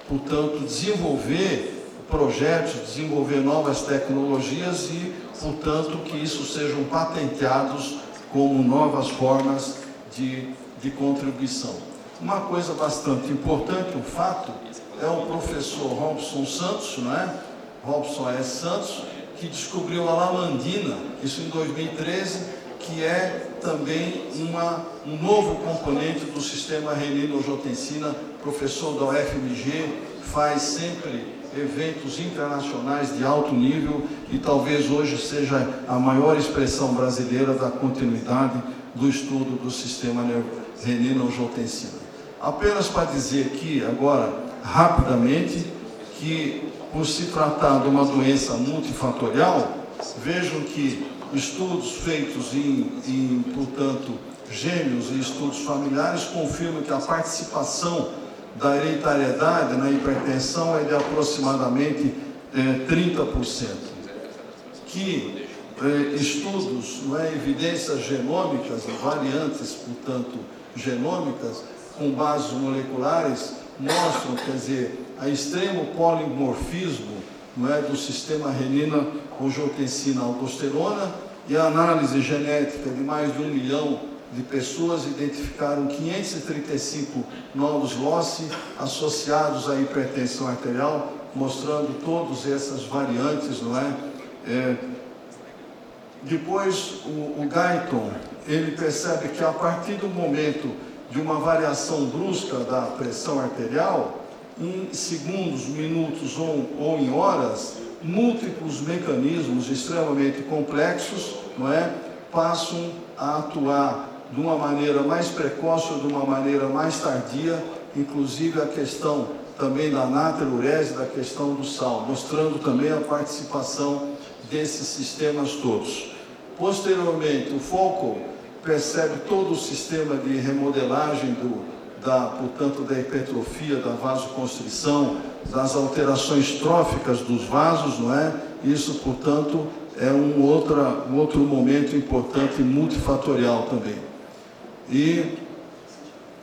portanto, desenvolver projetos, desenvolver novas tecnologias e, portanto, que isso sejam patenteados como novas formas de contribuição. Uma coisa bastante importante, um fato, é o professor Robson Santos, Robson S. Santos, que descobriu a lamandina, isso em 2013, que é também um novo componente do sistema renina-angiotensina. Professor da UFMG, faz sempre eventos internacionais de alto nível e talvez hoje seja a maior expressão brasileira da continuidade do estudo do sistema renina-angiotensina. Apenas para dizer aqui, agora, rapidamente, que por se tratar de uma doença multifatorial, vejam que estudos feitos portanto, gêmeos e estudos familiares confirmam que a participação da hereditariedade na hipertensão é de aproximadamente 30%. Que estudos, evidências genômicas, variantes, portanto, genômicas, com bases moleculares, mostram, quer dizer, a extremo polimorfismo do sistema renina-angiotensina-aldosterona, e a análise genética de mais de 1 milhão de pessoas identificaram 535 novos LOCI associados à hipertensão arterial, mostrando todas essas variantes, Depois, o Guyton, ele percebe que a partir do momento de uma variação brusca da pressão arterial, em segundos, minutos ou em horas, múltiplos mecanismos extremamente complexos, passam a atuar de uma maneira mais precoce ou de uma maneira mais tardia, inclusive a questão também da natriurese, da questão do sal, mostrando também a participação desses sistemas todos. Posteriormente, o Foucault percebe todo o sistema de remodelagem portanto, da hipertrofia, da vasoconstrição, das alterações tróficas dos vasos, Isso, portanto, é um outro momento importante multifatorial também. E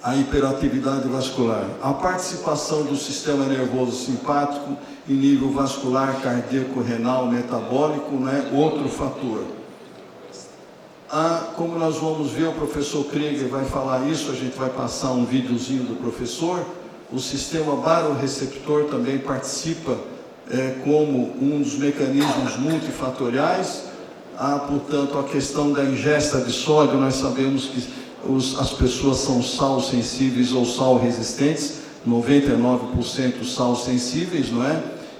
a hiperatividade vascular. A participação do sistema nervoso simpático em nível vascular, cardíaco, renal, metabólico, outro fator. Como nós vamos ver, o professor Krieger vai falar isso, a gente vai passar um videozinho do professor. O sistema baroreceptor também participa como um dos mecanismos multifatoriais. Portanto, a questão da ingesta de sódio, nós sabemos que as pessoas são sal sensíveis ou sal resistentes, 99% sal sensíveis,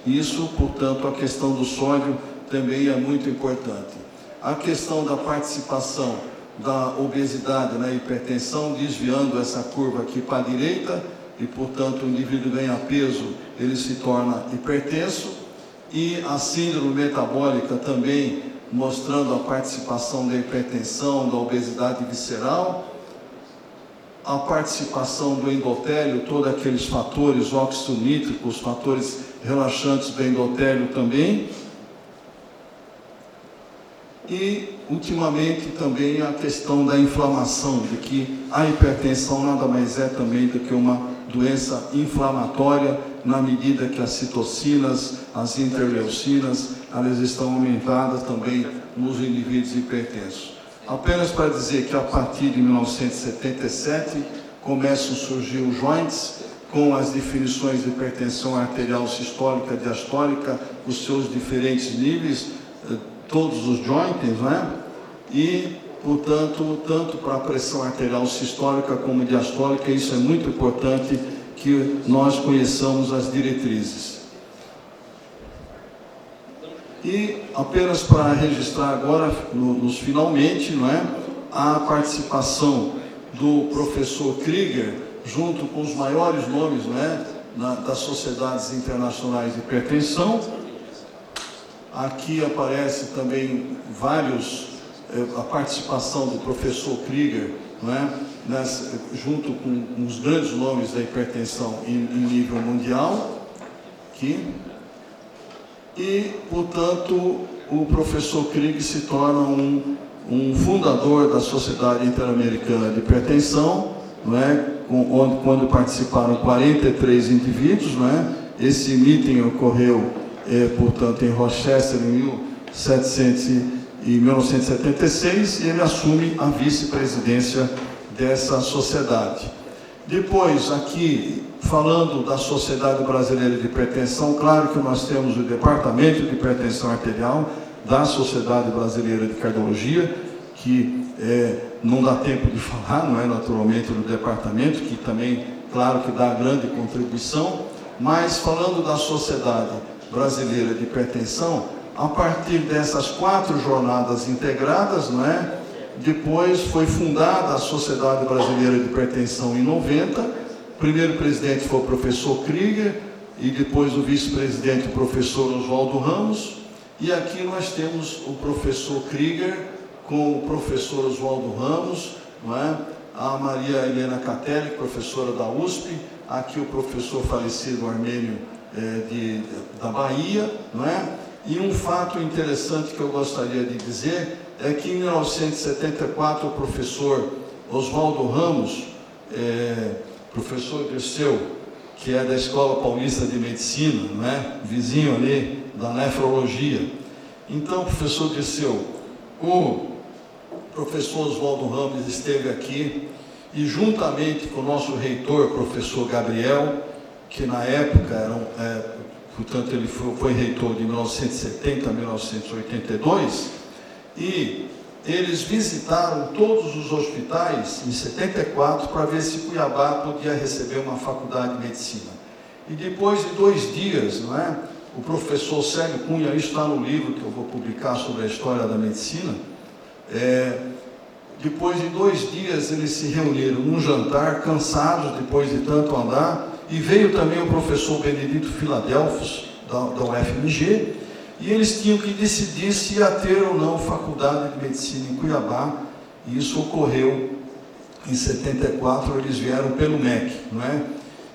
Isso, portanto, a questão do sódio também é muito importante. A questão da participação da obesidade na hipertensão, desviando essa curva aqui para a direita, e, portanto, o indivíduo ganha peso, ele se torna hipertenso, e a síndrome metabólica também mostrando a participação da hipertensão, da obesidade visceral, a participação do endotélio, todos aqueles fatores óxido nítrico, os fatores relaxantes do endotélio também. E, ultimamente, também a questão da inflamação, de que a hipertensão nada mais é também do que uma doença inflamatória, na medida que as citocinas, as interleucinas, elas estão aumentadas também nos indivíduos hipertensos. Apenas para dizer que a partir de 1977 começam a surgir os joints, com as definições de hipertensão arterial sistólica, diastólica, os seus diferentes níveis, todos os joints, né? E, portanto, tanto para a pressão arterial sistólica como diastólica, isso é muito importante que nós conheçamos as diretrizes. E apenas para registrar agora, nos finalmente, não é, a participação do professor Krieger, junto com os maiores nomes, não é, das sociedades internacionais de hipertensão. Aqui aparece também a participação do professor Krieger, não é, junto com os grandes nomes da hipertensão em nível mundial. Aqui. E, portanto, o professor Krieger se torna um fundador da Sociedade Interamericana de Hipertensão, não é? Quando participaram 43 indivíduos, não é? Esse meeting ocorreu, portanto, em Rochester, em 1976, e ele assume a vice-presidência dessa sociedade. Depois, aqui, falando da Sociedade Brasileira de Hipertensão, claro que nós temos o Departamento de Hipertensão Arterial da Sociedade Brasileira de Cardiologia, que não dá tempo de falar, não é, naturalmente, do departamento, que também, claro, que dá grande contribuição, mas falando da Sociedade Brasileira de Hipertensão, a partir dessas 4 jornadas integradas, não é, depois foi fundada a Sociedade Brasileira de Hipertensão em 90, o primeiro presidente foi o professor Krieger, e depois o vice-presidente, o professor Oswaldo Ramos, e aqui nós temos o professor Krieger com o professor Oswaldo Ramos, não é? A Maria Helena Catelli, professora da USP, aqui o professor falecido armênio da Bahia, não é? E um fato interessante que eu gostaria de dizer é que em 1974 o professor Oswaldo Ramos, professor Dirceu, que é da Escola Paulista de Medicina, não é? Vizinho ali da nefrologia. Então, professor Dirceu, o professor Oswaldo Ramos esteve aqui e juntamente com o nosso reitor, professor Gabriel, que na época portanto, ele foi reitor de 1970 a 1982, e eles visitaram todos os hospitais em 74 para ver se Cuiabá podia receber uma faculdade de medicina. E depois de 2 dias, não é, o professor Célio Cunha, isso está no livro que eu vou publicar sobre a história da medicina, depois de 2 dias eles se reuniram num jantar, cansados depois de tanto andar, e veio também o professor Benedito Filadelfos, da UFMG, e eles tinham que decidir se ia ter ou não faculdade de medicina em Cuiabá, e isso ocorreu em 74, eles vieram pelo MEC, não é?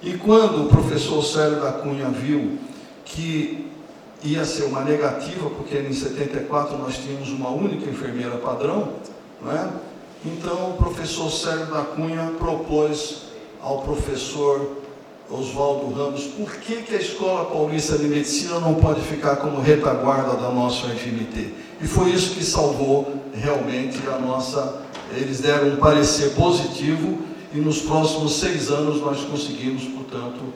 E quando o professor Célio da Cunha viu que ia ser uma negativa, porque em 74 nós tínhamos uma única enfermeira padrão, não é? Então o professor Célio da Cunha propôs ao professor Oswaldo Ramos, por que a Escola Paulista de Medicina não pode ficar como retaguarda da nossa FMT? E foi isso que salvou realmente eles deram um parecer positivo, e nos próximos 6 anos nós conseguimos, portanto,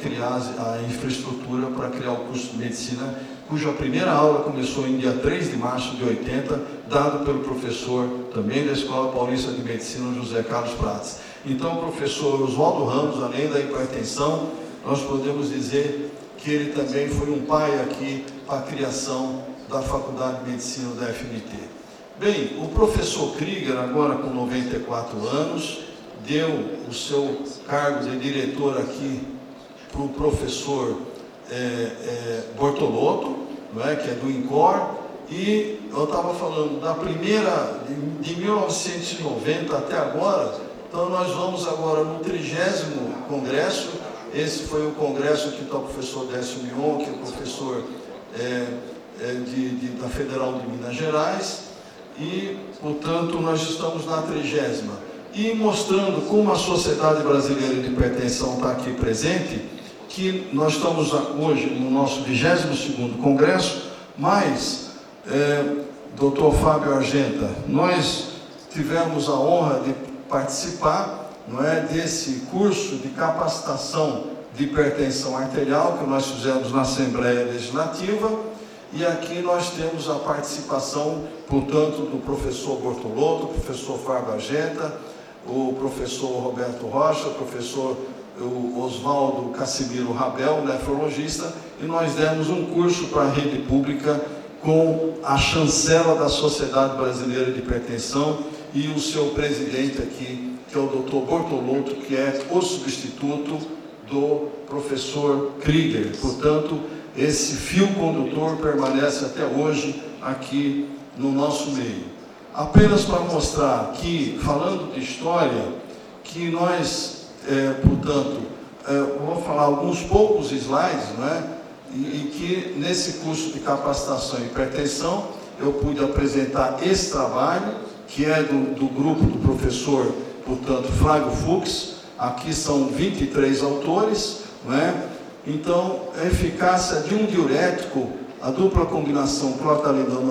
criar a infraestrutura para criar o curso de medicina, cuja primeira aula começou em dia 3 de março de 80, dado pelo professor também da Escola Paulista de Medicina, José Carlos Prates. Então, o professor Oswaldo Ramos, além da hipertensão, nós podemos dizer que ele também foi um pai aqui para a criação da Faculdade de Medicina da FMT. Bem, o professor Krieger, agora com 94 anos, deu o seu cargo de diretor aqui para o professor Bortolotto, não é, que é do INCOR, e eu estava falando da primeira, de 1990 até agora. Então, nós vamos agora no 30º congresso. Esse foi o congresso que está o professor Décio Mion, que é o professor da Federal de Minas Gerais, e, portanto, nós estamos na 30ª. E mostrando como a Sociedade Brasileira de Hipertensão está aqui presente, que nós estamos hoje no nosso 22º congresso, mas Dr. Fábio Argenta, nós tivemos a honra de participar, não é, desse curso de capacitação de hipertensão arterial que nós fizemos na Assembleia Legislativa, e aqui nós temos a participação, portanto, do professor Bortolotto, do professor Fábio Argenta, o professor Roberto Rocha, o professor Oswaldo Cassimiro Rabel, nefrologista, e nós demos um curso para a rede pública com a chancela da Sociedade Brasileira de Hipertensão e o seu presidente aqui, que é o Dr. Bortolotto, que é o substituto do professor Krieger. Portanto, esse fio condutor permanece até hoje aqui no nosso meio. Apenas para mostrar que, falando de história, que nós, portanto, vou falar alguns poucos slides, não é? E que nesse curso de capacitação em hipertensão eu pude apresentar esse trabalho, que é do grupo do professor, portanto, Flávio Fuchs. Aqui são 23 autores, não é? Então, a eficácia de um diurético, a dupla combinação clotarido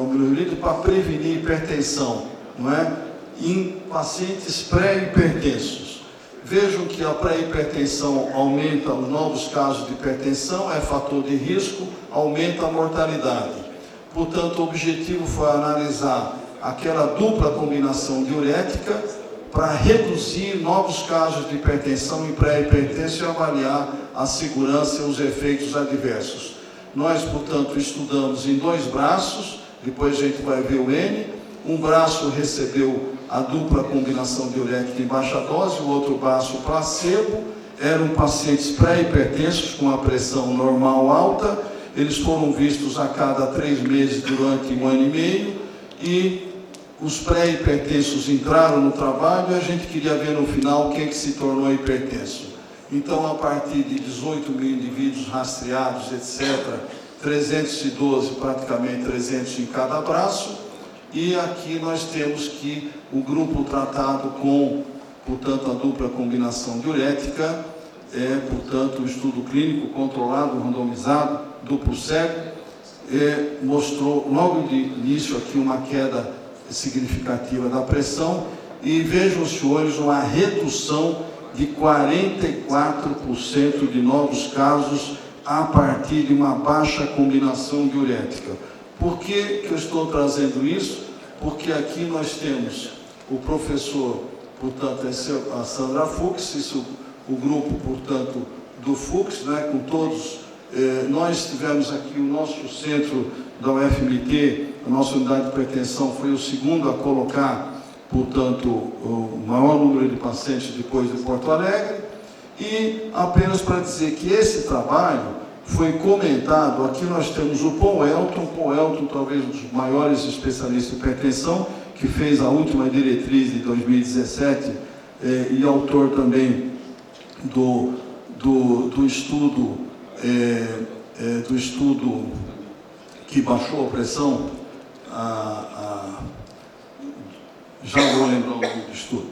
para prevenir hipertensão, não é? Em pacientes pré-hipertensos. Vejam que a pré-hipertensão aumenta os novos casos de hipertensão, é fator de risco, aumenta a mortalidade. Portanto, o objetivo foi analisar aquela dupla combinação diurética para reduzir novos casos de hipertensão em pré-hipertenso e avaliar a segurança e os efeitos adversos. Nós, portanto, estudamos em 2 braços, depois a gente vai ver o N. Um braço recebeu a dupla combinação diurética em baixa dose, o outro braço placebo. Eram pacientes pré-hipertensos com a pressão normal alta. Eles foram vistos a cada 3 meses durante 1 ano e meio, e os pré-hipertensos entraram no trabalho e a gente queria ver no final quem que se tornou hipertenso. Então, a partir de 18 mil indivíduos rastreados, etc., 312, praticamente 300 em cada braço, e aqui nós temos que o grupo tratado com, portanto, a dupla combinação diurética, portanto, o estudo clínico controlado, randomizado, duplo cego, mostrou logo de início aqui uma queda significativa da pressão, e vejam os senhores uma redução de 44% de novos casos a partir de uma baixa combinação diurética. Por que eu estou trazendo isso? Porque aqui nós temos o professor, portanto, a Sandra Fuchs, isso, o grupo, portanto, do Fuchs, né, com todos. Nós tivemos aqui o nosso centro da UFMT, a nossa unidade de hipertensão foi o segundo a colocar, portanto, o maior número de pacientes depois de Porto Alegre. E apenas para dizer que esse trabalho foi comentado, aqui nós temos o Paul Elton, talvez um dos maiores especialistas em hipertensão, que fez a última diretriz de 2017 e autor também do estudo que baixou a pressão, já vou lembrar o nome do estudo.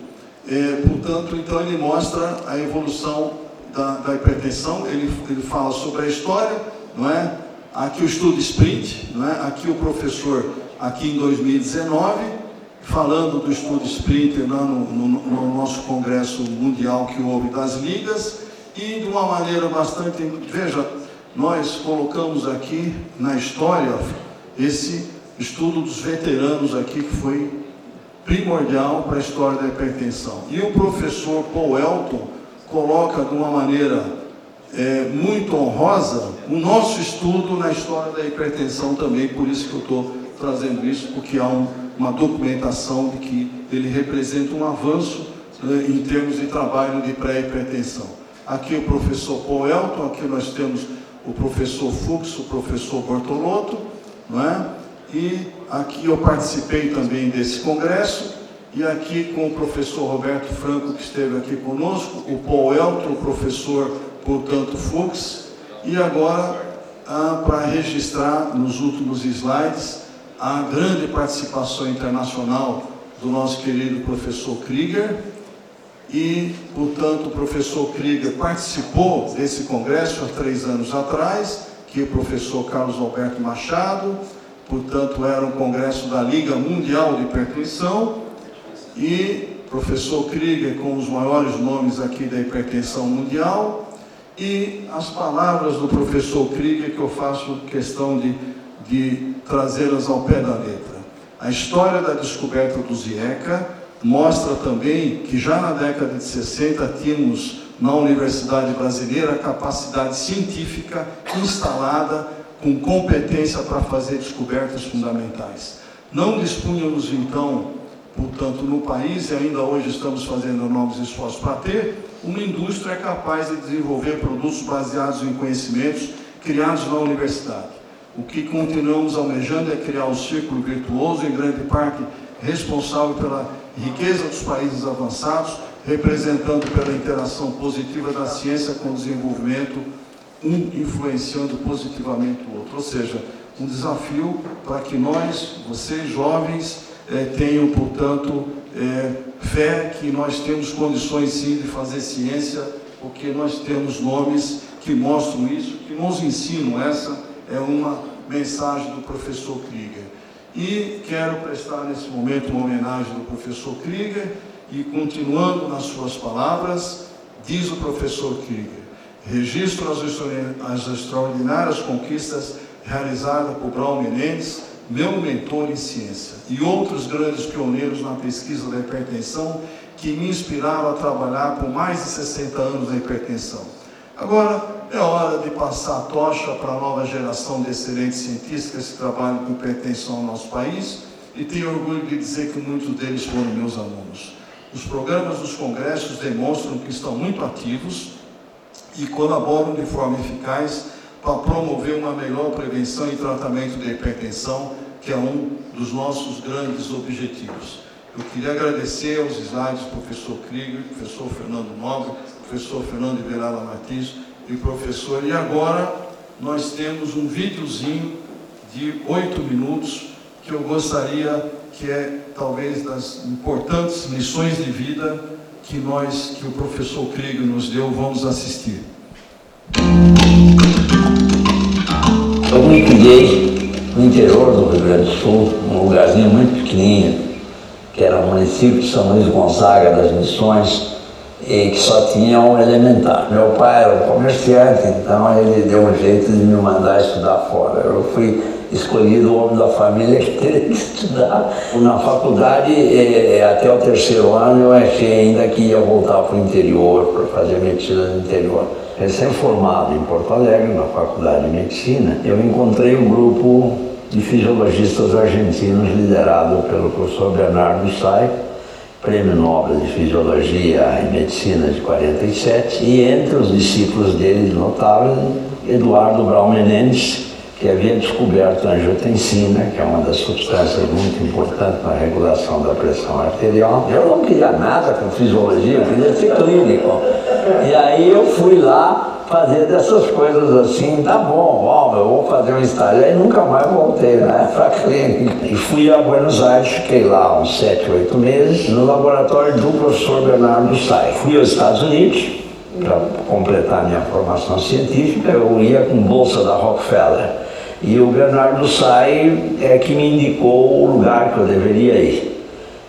Portanto, então ele mostra a evolução da hipertensão, ele fala sobre a história, não é? Aqui o estudo SPRINT, não é? Aqui o professor, aqui em 2019, falando do estudo SPRINT no nosso congresso mundial que houve das ligas, e de uma maneira bastante... Veja, nós colocamos aqui na história esse estudo dos veteranos aqui, que foi primordial para a história da hipertensão. E o professor Paul Elton coloca de uma maneira muito honrosa o nosso estudo na história da hipertensão também, por isso que eu estou trazendo isso, porque há uma documentação de que ele representa um avanço em termos de trabalho de pré-hipertensão. Aqui o professor Paul Elton, aqui nós temos o professor Fuchs, o professor Bortolotto, não é? E aqui eu participei também desse congresso, e aqui com o professor Roberto Franco, que esteve aqui conosco, o Paul Elton, o professor, portanto, Fuchs, e agora, para registrar nos últimos slides, a grande participação internacional do nosso querido professor Krieger, e, portanto, o professor Krieger participou desse congresso há 3 anos atrás, que é o professor Carlos Alberto Machado, portanto, era um congresso da Liga Mundial de Hipertensão, e professor Krieger com os maiores nomes aqui da hipertensão mundial, e as palavras do professor Krieger que eu faço questão de trazê-las ao pé da letra. A história da descoberta do ZIECA mostra também que já na década de 60 tínhamos na Universidade Brasileira a capacidade científica instalada com competência para fazer descobertas fundamentais. Não dispunhamos então, portanto, no país, e ainda hoje estamos fazendo enormes esforços para ter, uma indústria capaz de desenvolver produtos baseados em conhecimentos criados na universidade. O que continuamos almejando é criar um círculo virtuoso, em grande parte responsável pela riqueza dos países avançados, representando pela interação positiva da ciência com o desenvolvimento, um influenciando positivamente o outro. Ou seja, um desafio para que nós, vocês jovens, tenham, portanto, fé que nós temos condições sim de fazer ciência, porque nós temos nomes que mostram isso, que nos ensinam. Essa é uma mensagem do professor Krieger. E quero prestar nesse momento uma homenagem do professor Krieger, e continuando nas suas palavras, diz o professor Krieger: registro as extraordinárias conquistas realizadas por Braun Menendez, meu mentor em ciência, e outros grandes pioneiros na pesquisa da hipertensão que me inspiraram a trabalhar por mais de 60 anos na hipertensão. Agora é hora de passar a tocha para a nova geração de excelentes cientistas que trabalham com hipertensão no nosso país, e tenho orgulho de dizer que muitos deles foram meus alunos. Os programas dos congressos demonstram que estão muito ativos e colaboram de forma eficaz para promover uma melhor prevenção e tratamento da hipertensão, que é um dos nossos grandes objetivos. Eu queria agradecer aos slides do professor Krieger, professor Fernando Nobre, professor Fernando Iberala Martins e professor. E agora nós temos um videozinho de 8 minutos que eu gostaria, que é talvez das importantes lições de vida que o professor Krieger nos deu. Vamos assistir. Eu me criei no interior do Rio Grande do Sul, num lugarzinho muito pequenininho, que era o município de São Luís Gonzaga das Missões, e que só tinha um elementar. Meu pai era um comerciante, então ele deu um jeito de me mandar estudar fora. Eu fui escolhido o homem da família que teria que estudar. Na faculdade, até o 3º ano, eu achei ainda que ia voltar para o interior, para fazer medicina no interior. Recém-formado em Porto Alegre, na Faculdade de Medicina, eu encontrei um grupo de fisiologistas argentinos liderado pelo professor Bernardo Say, Prêmio Nobel de Fisiologia e Medicina de 47, e entre os discípulos dele notáveis, Eduardo Braun Menendez, que havia descoberto a angiotensina, que é uma das substâncias muito importantes na regulação da pressão arterial. Eu não queria nada com fisiologia, eu queria ser clínico. E aí eu fui lá fazer dessas coisas assim, tá bom, eu vou fazer um estágio. Aí nunca mais voltei, né, para a clínica. E fui a Buenos Aires, fiquei lá uns 7, 8 meses, no laboratório do professor Bernardo Say. Fui aos Estados Unidos para completar minha formação científica. Eu ia com bolsa da Rockefeller. E o Bernardo Say é que me indicou o lugar que eu deveria ir.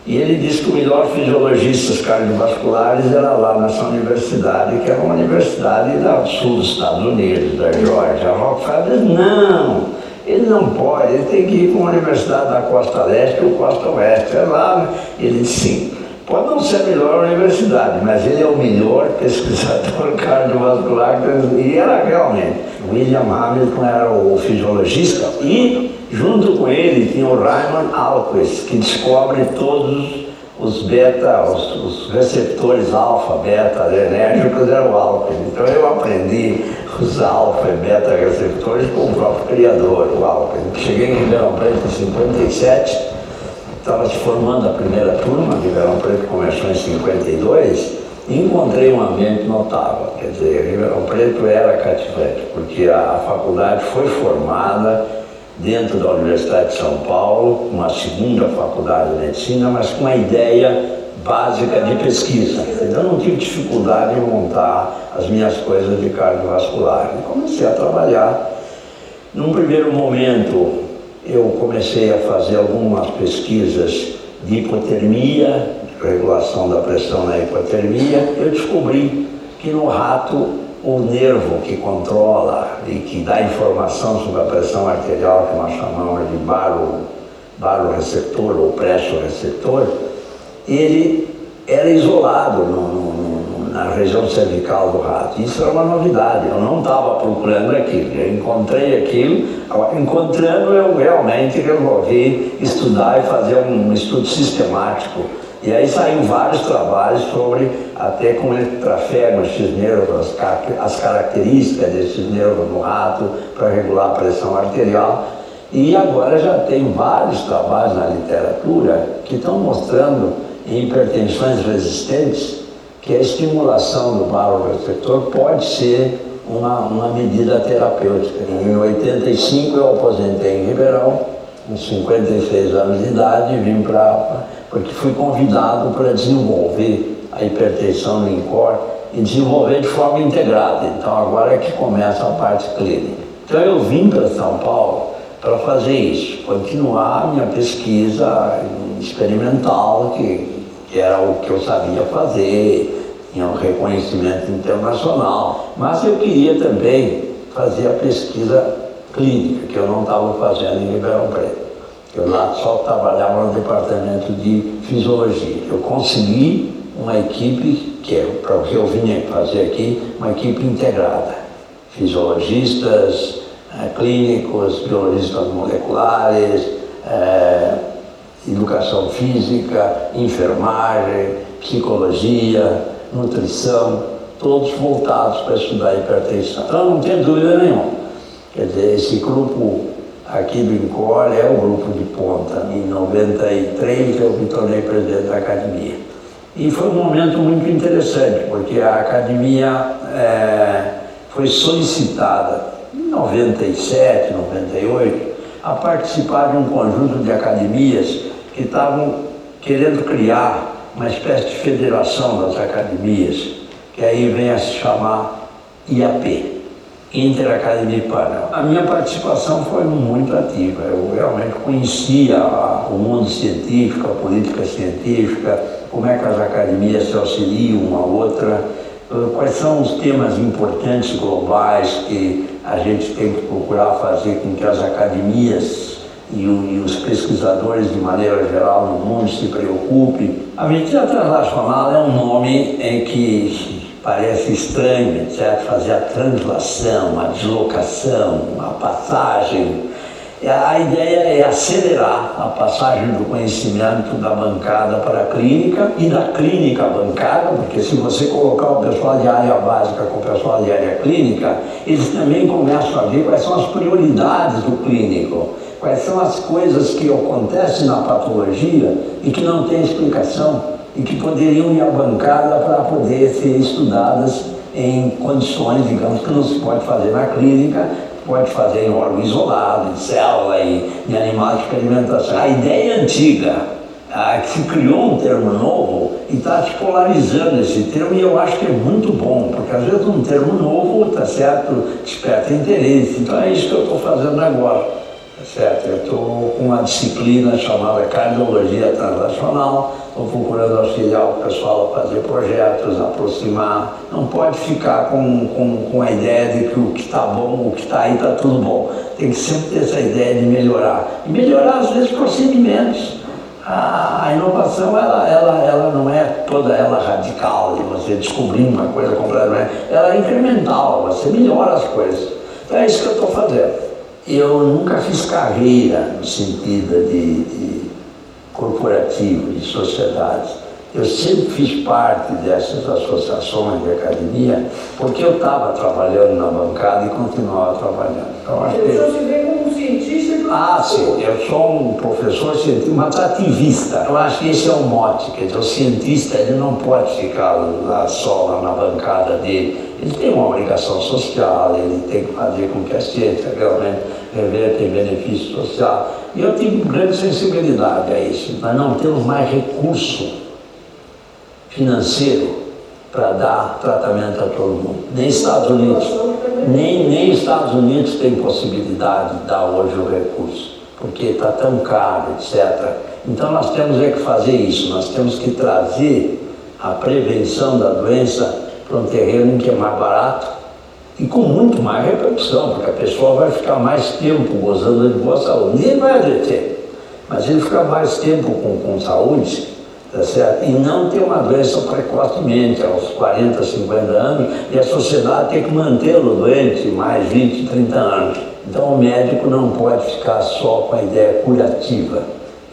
E ele disse que o melhor fisiologistas cardiovasculares era lá nessa universidade, que era uma universidade do sul dos Estados Unidos, da Geórgia. A Rockefeller disse: não, ele não pode, ele tem que ir para uma universidade da costa leste ou costa oeste. É lá. Ele disse: sim, pode não ser a melhor universidade, mas ele é o melhor pesquisador cardiovascular. E era realmente. William Hamilton era o fisiologista, e junto com ele tinha o Raymond Alquist, que descobre todos os beta, os receptores alfa, beta, adrenérgicos, era o Alquist. Então eu aprendi os alfa e beta receptores com o próprio criador, o Alquist. Cheguei em Ribeirão Preto em 57, estava se formando a primeira turma, Ribeirão Preto começou em 52, e encontrei um ambiente notável. Quer dizer, Ribeirão Preto era cativante, porque a faculdade foi formada dentro da Universidade de São Paulo, uma segunda faculdade de medicina, mas com uma ideia básica de pesquisa. Então eu não tive dificuldade em montar as minhas coisas de cardiovascular. E comecei a trabalhar. Num primeiro momento, eu comecei a fazer algumas pesquisas de hipotermia, regulação da pressão na hipotermia. Eu descobri que no rato o nervo que controla e que dá informação sobre a pressão arterial, que nós chamamos de baroreceptor ou pressoreceptor, ele era isolado na região cervical do rato. Isso era uma novidade, eu não estava procurando aquilo, eu encontrei aquilo. Encontrando, eu realmente resolvi estudar e fazer um estudo sistemático. E aí saíram vários trabalhos sobre, até como ele trafega esses nervos, as características desses nervos no rato para regular a pressão arterial. E agora já tem vários trabalhos na literatura que estão mostrando em hipertensões resistentes que a estimulação do baroreceptor pode ser uma medida terapêutica. Em 85 eu aposentei em Ribeirão, com 56 anos de idade, vim porque fui convidado para desenvolver a hipertensão no INCOR e desenvolver de forma integrada. Então agora é que começa a parte clínica. Então eu vim para São Paulo para fazer isso, continuar a minha pesquisa experimental, que era o que eu sabia fazer, tinha um reconhecimento internacional, mas eu queria também fazer a pesquisa clínica, que eu não estava fazendo em Ribeirão Preto. Eu lá só trabalhava no departamento de fisiologia. Eu consegui uma equipe, que é para o que eu vinha fazer aqui, uma equipe integrada. Fisiologistas, clínicos, biologistas moleculares, educação física, enfermagem, psicologia, nutrição, todos voltados para estudar hipertensão. Então não tem dúvida nenhuma. Quer dizer, esse grupo aqui do INCOR é o grupo de ponta. Em 93 eu me tornei presidente da academia. E foi um momento muito interessante, porque a academia foi solicitada em 97, 98, a participar de um conjunto de academias que estavam querendo criar uma espécie de federação das academias, que aí vem a se chamar IAP, Interacademia Panel. A minha participação foi muito ativa, eu realmente conhecia o mundo científico, a política científica, como é que as academias se auxiliam uma à outra, quais são os temas importantes globais que a gente tem que procurar fazer com que as academias e os pesquisadores, de maneira geral, no mundo se preocupem. A medicina translacional é um nome em que parece estranho, etc., fazer a translação, a deslocação, a passagem. A ideia é acelerar a passagem do conhecimento da bancada para a clínica e da clínica à bancada, porque se você colocar o pessoal de área básica com o pessoal de área clínica, eles também começam a ver quais são as prioridades do clínico, quais são as coisas que acontecem na patologia e que não tem explicação e que poderiam ir à bancada para poder ser estudadas em condições, digamos, que não se pode fazer na clínica, pode fazer em órgão isolado, em célula, em animais de experimentação. A ideia antiga, que se criou um termo novo e está se polarizando esse termo, e eu acho que é muito bom, porque às vezes um termo novo, tá certo, desperta interesse. Então é isso que eu estou fazendo agora, tá certo? Eu estou com uma disciplina chamada cardiologia translacional, estou procurando auxiliar o pessoal a fazer projetos, aproximar. Não pode ficar com a ideia de que o que está bom, o que está aí está tudo bom. Tem que sempre ter essa ideia de melhorar. E melhorar, às vezes, procedimentos. A inovação, ela não é toda ela radical, de você descobrir uma coisa completamente. Ela é incremental, você melhora as coisas. Então é isso que eu estou fazendo. Eu nunca fiz carreira no sentido de corporativo, de sociedades. Eu sempre fiz parte dessas associações de academia, porque eu estava trabalhando na bancada e continuava trabalhando. Então, acho que... O senhor se vê como um cientista e professor. Sim, eu sou um professor cientista, mas ativista. Eu acho que esse é o mote, quer dizer, o cientista ele não pode ficar lá só lá na bancada dele. Ele tem uma obrigação social, ele tem que fazer com que a ciência realmente reverte em benefício social. E eu tive grande sensibilidade a isso. Nós não temos mais recurso financeiro para dar tratamento a todo mundo. Nem Estados Unidos. Nem Estados Unidos tem possibilidade de dar hoje o recurso. porque está tão caro, etc. Então nós temos que fazer isso, nós temos que trazer a prevenção da doença para um terreno que é mais barato e com muito mais repercussão, porque a pessoa vai ficar mais tempo gozando de boa saúde. Ninguém vai adoecer, mas ele fica mais tempo com saúde, tá certo? E não ter uma doença precocemente, aos 40, 50 anos, e a sociedade tem que mantê-lo doente mais 20, 30 anos. Então o médico não pode ficar só com a ideia curativa,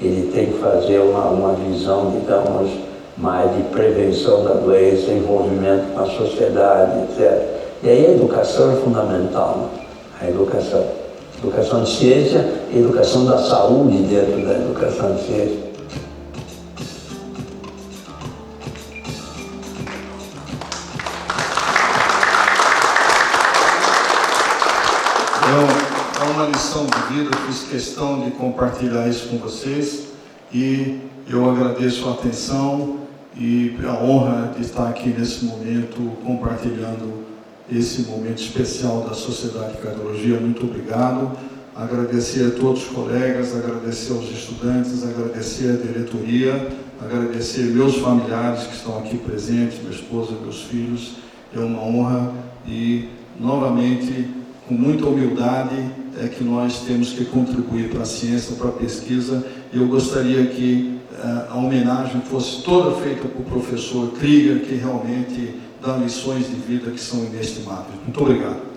ele tem que fazer uma visão, digamos, mais de prevenção da doença, envolvimento com a sociedade, etc. E aí a educação é fundamental, né? A educação de ciência e educação da saúde dentro da educação de ciência. É uma lição de vida, fiz questão de compartilhar isso com vocês e eu agradeço a atenção e a honra de estar aqui nesse momento compartilhando esse momento especial da Sociedade de Cardiologia. Muito obrigado. Agradecer a todos os colegas, agradecer aos estudantes, agradecer a diretoria, agradecer meus familiares que estão aqui presentes, minha esposa, meus filhos. É uma honra e, novamente, com muita humildade, é que nós temos que contribuir para a ciência, para a pesquisa. E eu gostaria que a homenagem fosse toda feita para o professor Krieger, que realmente dá lições de vida que são inestimáveis. Muito obrigado.